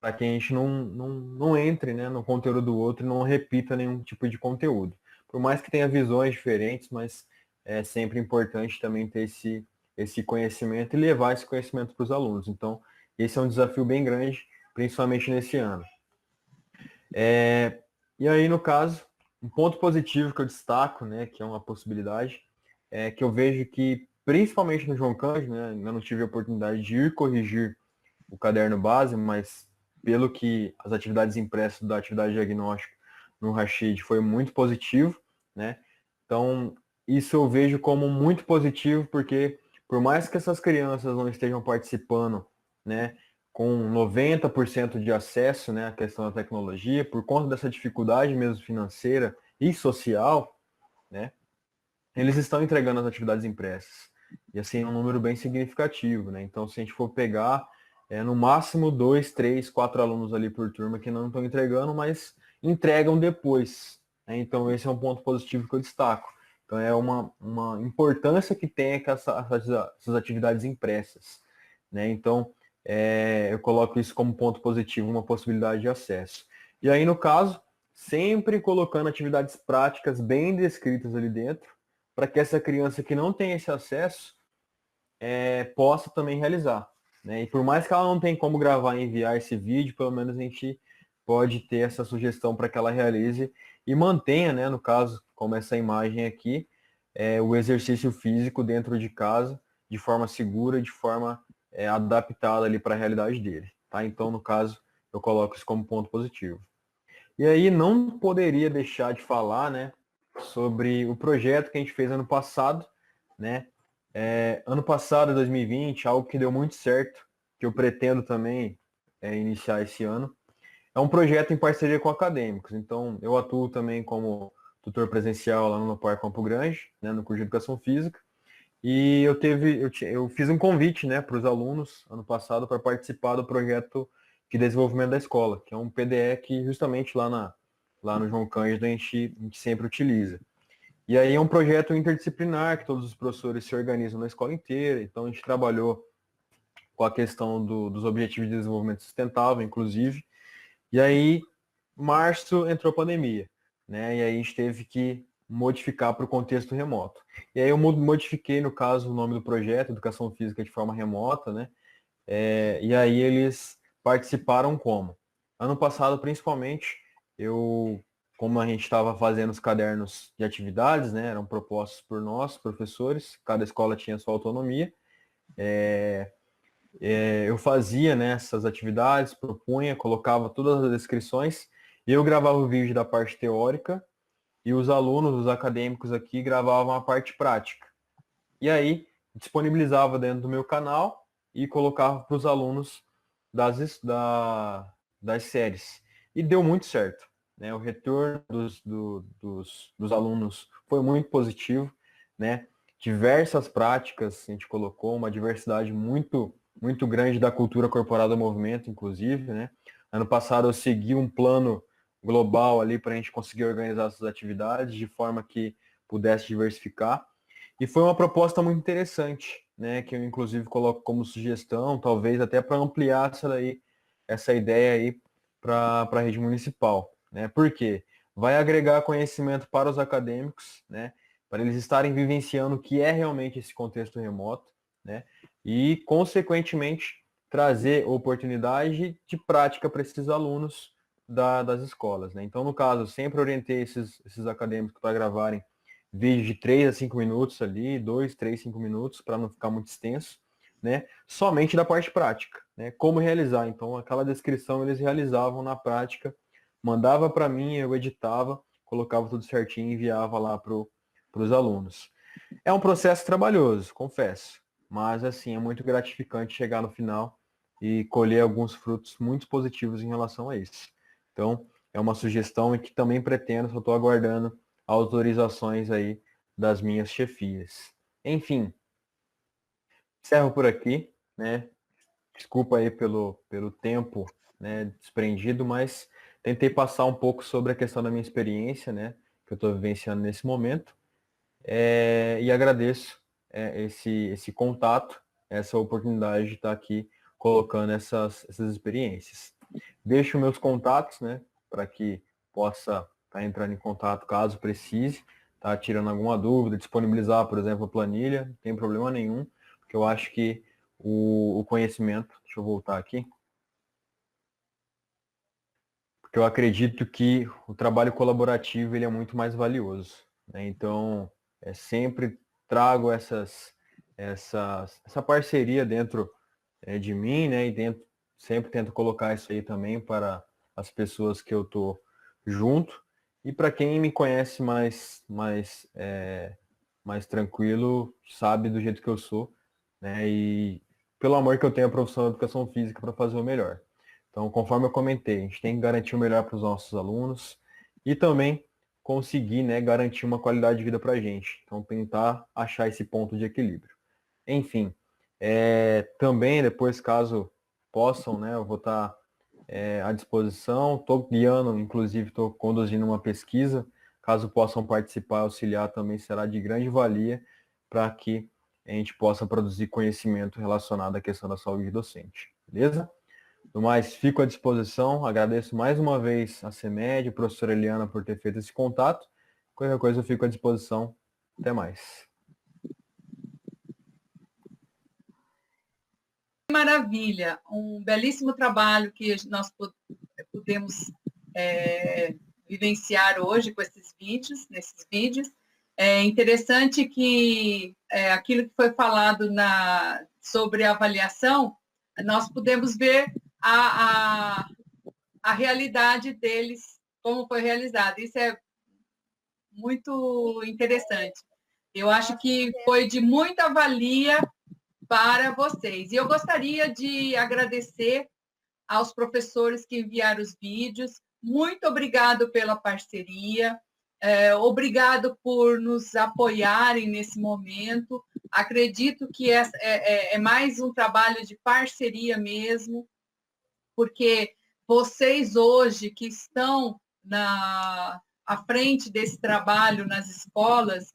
para que a gente não entre, né, no conteúdo do outro e não repita nenhum tipo de conteúdo. Por mais que tenha visões diferentes, mas é sempre importante também ter esse conhecimento e levar esse conhecimento para os alunos. Então, esse é um desafio bem grande, principalmente nesse ano. E aí, no caso, um ponto positivo que eu destaco, né, que é uma possibilidade, é que eu vejo que, principalmente no João Cândido, né, eu não tive a oportunidade de ir corrigir o caderno base, mas pelo que as atividades impressas da atividade de diagnóstico no Rashid foi muito positivo, né? Então, isso eu vejo como muito positivo, porque por mais que essas crianças não estejam participando, né, com 90% de acesso, né, à questão da tecnologia, por conta dessa dificuldade mesmo financeira e social, né, eles estão entregando as atividades impressas. E assim, é um número bem significativo, né? Então, se a gente for pegar, no máximo 2, 3, 4 alunos ali por turma que não estão entregando, mas entregam depois, né? Então, esse é um ponto positivo que eu destaco. Então, é uma importância que tem essas atividades impressas, né? Então, eu coloco isso como ponto positivo, uma possibilidade de acesso. E aí, no caso, sempre colocando atividades práticas bem descritas ali dentro, para que essa criança que não tem esse acesso possa também realizar, né? E por mais que ela não tenha como gravar e enviar esse vídeo, pelo menos a gente pode ter essa sugestão para que ela realize e mantenha, né, no caso, como essa imagem aqui, o exercício físico dentro de casa, de forma segura, de forma adaptada ali para a realidade dele, tá? Então, no caso, eu coloco isso como ponto positivo. E aí não poderia deixar de falar, né, sobre o projeto que a gente fez ano passado, né, Ano passado, 2020, algo que deu muito certo, que eu pretendo também iniciar esse ano, é um projeto em parceria com acadêmicos. Então, eu atuo também como tutor presencial lá no Parque Campo Grande, né, no curso de Educação Física, e eu fiz um convite, né, para os alunos ano passado para participar do projeto de desenvolvimento da escola, que é um PDE que justamente lá no João Cândido a gente sempre utiliza. E aí é um projeto interdisciplinar que todos os professores se organizam na escola inteira. Então a gente trabalhou com a questão dos Objetivos de Desenvolvimento Sustentável, inclusive. E aí, março, entrou a pandemia, né? E aí a gente teve que modificar para o contexto remoto. E aí eu modifiquei, no caso, o nome do projeto, Educação Física de Forma Remota, né? E aí eles participaram como? Ano passado, principalmente, como a gente estava fazendo os cadernos de atividades, né? Eram propostos por nós, professores, cada escola tinha sua autonomia. Eu fazia, né, essas atividades, propunha, colocava todas as descrições, e eu gravava o vídeo da parte teórica, e os alunos, os acadêmicos aqui, gravavam a parte prática. E aí, disponibilizava dentro do meu canal e colocava para os alunos das séries. E deu muito certo, né? O retorno dos alunos foi muito positivo, né? Diversas práticas, a gente colocou uma diversidade muito grande da cultura corporal do movimento, inclusive, né? Ano passado eu segui um plano global ali para a gente conseguir organizar essas atividades de forma que pudesse diversificar. E foi uma proposta muito interessante, né? Que eu inclusive coloco como sugestão, talvez até para ampliar essa ideia aí para a rede municipal, né? Por quê? Vai agregar conhecimento para os acadêmicos, né? Para eles estarem vivenciando o que é realmente esse contexto remoto, né? E, consequentemente, trazer oportunidade de prática para esses alunos das escolas, né? Então, no caso, eu sempre orientei esses acadêmicos para gravarem vídeo de 3 a 5 minutos ali, 2, 3, 5 minutos, para não ficar muito extenso, né? Somente da parte prática, né? Como realizar. Então, aquela descrição eles realizavam na prática, mandava para mim, eu editava, colocava tudo certinho e enviava lá para os alunos. É um processo trabalhoso, confesso, mas assim, é muito gratificante chegar no final e colher alguns frutos muito positivos em relação a isso. Então, é uma sugestão e que também pretendo, só estou aguardando autorizações aí das minhas chefias. Enfim, encerro por aqui, né? Desculpa aí pelo tempo, né, desprendido, mas tentei passar um pouco sobre a questão da minha experiência, né, que eu estou vivenciando nesse momento. E agradeço esse contato, essa oportunidade de estar aqui colocando essas experiências. Deixo meus contatos, né, para que possa estar entrando em contato caso precise, tá tirando alguma dúvida, disponibilizar, por exemplo, a planilha, não tem problema nenhum, porque eu acho que o conhecimento, deixa eu voltar aqui, porque eu acredito que o trabalho colaborativo ele é muito mais valioso, né? Então, sempre trago essa parceria dentro de mim, né? E sempre tento colocar isso aí também para as pessoas que eu tô junto. E para quem me conhece mais tranquilo, sabe do jeito que eu sou, né? E pelo amor que eu tenho à profissão de educação física para fazer o melhor. Então, conforme eu comentei, a gente tem que garantir o melhor para os nossos alunos e também conseguir, né, garantir uma qualidade de vida para a gente. Então, tentar achar esse ponto de equilíbrio. Enfim, também depois, caso possam, né, eu vou estar à disposição. Estou guiando, inclusive estou conduzindo uma pesquisa. Caso possam participar, auxiliar, também será de grande valia para que a gente possa produzir conhecimento relacionado à questão da saúde docente. Beleza? No mais, fico à disposição. Agradeço mais uma vez a CEMED, a professora Eliana, por ter feito esse contato. Qualquer coisa eu fico à disposição. Até mais. Maravilha, um belíssimo trabalho que nós pudemos vivenciar hoje com nesses vídeos. É interessante que aquilo que foi falado sobre a avaliação, nós podemos ver a realidade deles, como foi realizado. Isso é muito interessante. Eu acho que foi de muita valia para vocês. E eu gostaria de agradecer aos professores que enviaram os vídeos. Muito obrigado pela parceria. Obrigado por nos apoiarem nesse momento. Acredito que é mais um trabalho de parceria mesmo, porque vocês hoje que estão à frente desse trabalho nas escolas,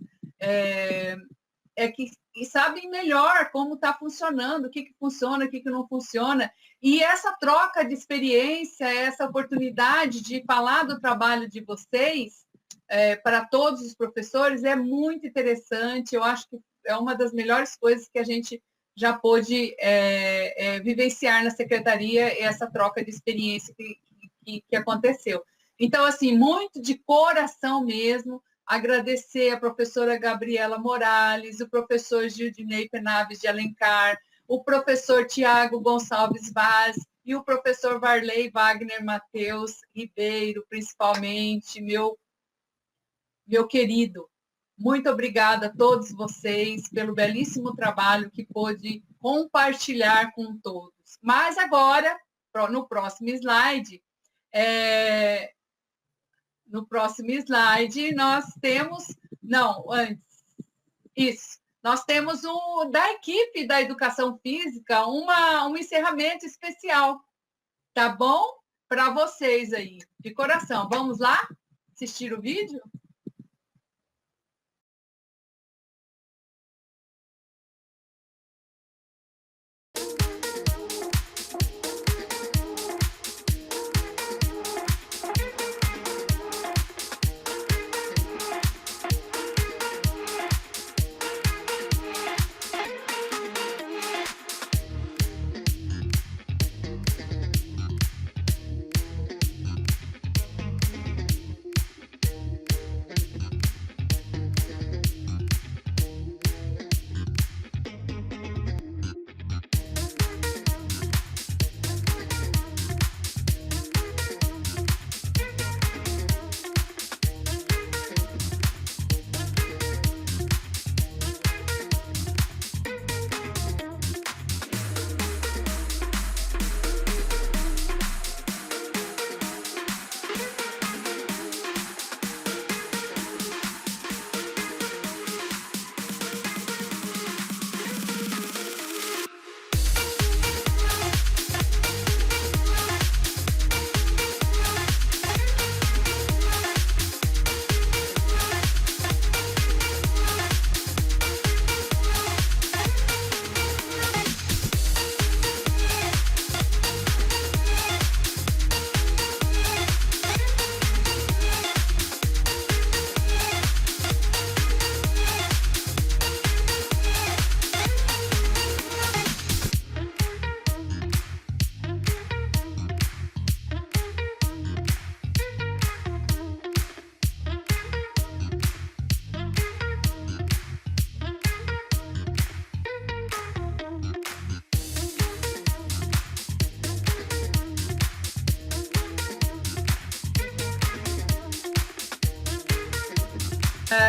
que sabem melhor como está funcionando, o que funciona, o que não funciona. E essa troca de experiência, essa oportunidade de falar do trabalho de vocês para todos os professores é muito interessante. Eu acho que é uma das melhores coisas que a gente já pôde vivenciar na secretaria, essa troca de experiência que aconteceu. Então, assim, muito de coração mesmo, agradecer a professora Gabriela Morales, o professor Gildinei Penaves de Alencar, o professor Tiago Gonçalves Vaz e o professor Varley Wagner Matheus Ribeiro, principalmente, meu querido. Muito obrigada a todos vocês pelo belíssimo trabalho que pôde compartilhar com todos. Mas agora, no próximo slide, nós temos... Não, antes. Isso. Nós temos da equipe da Educação Física um encerramento especial. Tá bom? Para vocês aí, de coração. Vamos lá assistir o vídeo?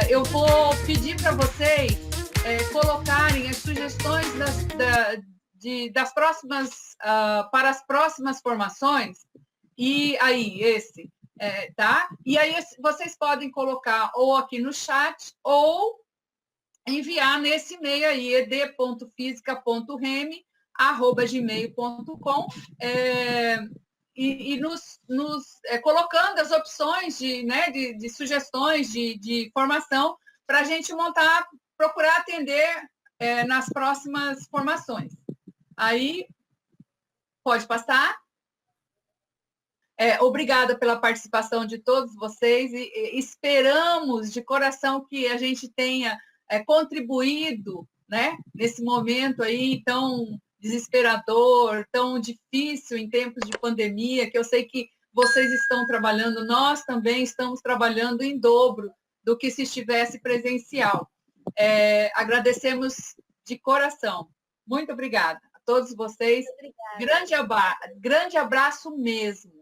Eu vou pedir para vocês colocarem as sugestões das próximas, para as próximas formações, e aí, tá? E aí vocês podem colocar ou aqui no chat, ou enviar nesse e-mail aí, ed.fisica.rem@gmail.com, e nos colocando as opções de sugestões de formação para a gente procurar atender nas próximas formações. Aí, pode passar. Obrigada pela participação de todos vocês e esperamos de coração que a gente tenha contribuído, né, nesse momento aí tão desesperador, tão difícil em tempos de pandemia, que eu sei que vocês estão trabalhando, nós também estamos trabalhando em dobro do que se estivesse presencial. Agradecemos de coração. Muito obrigada a todos vocês. Grande abraço mesmo.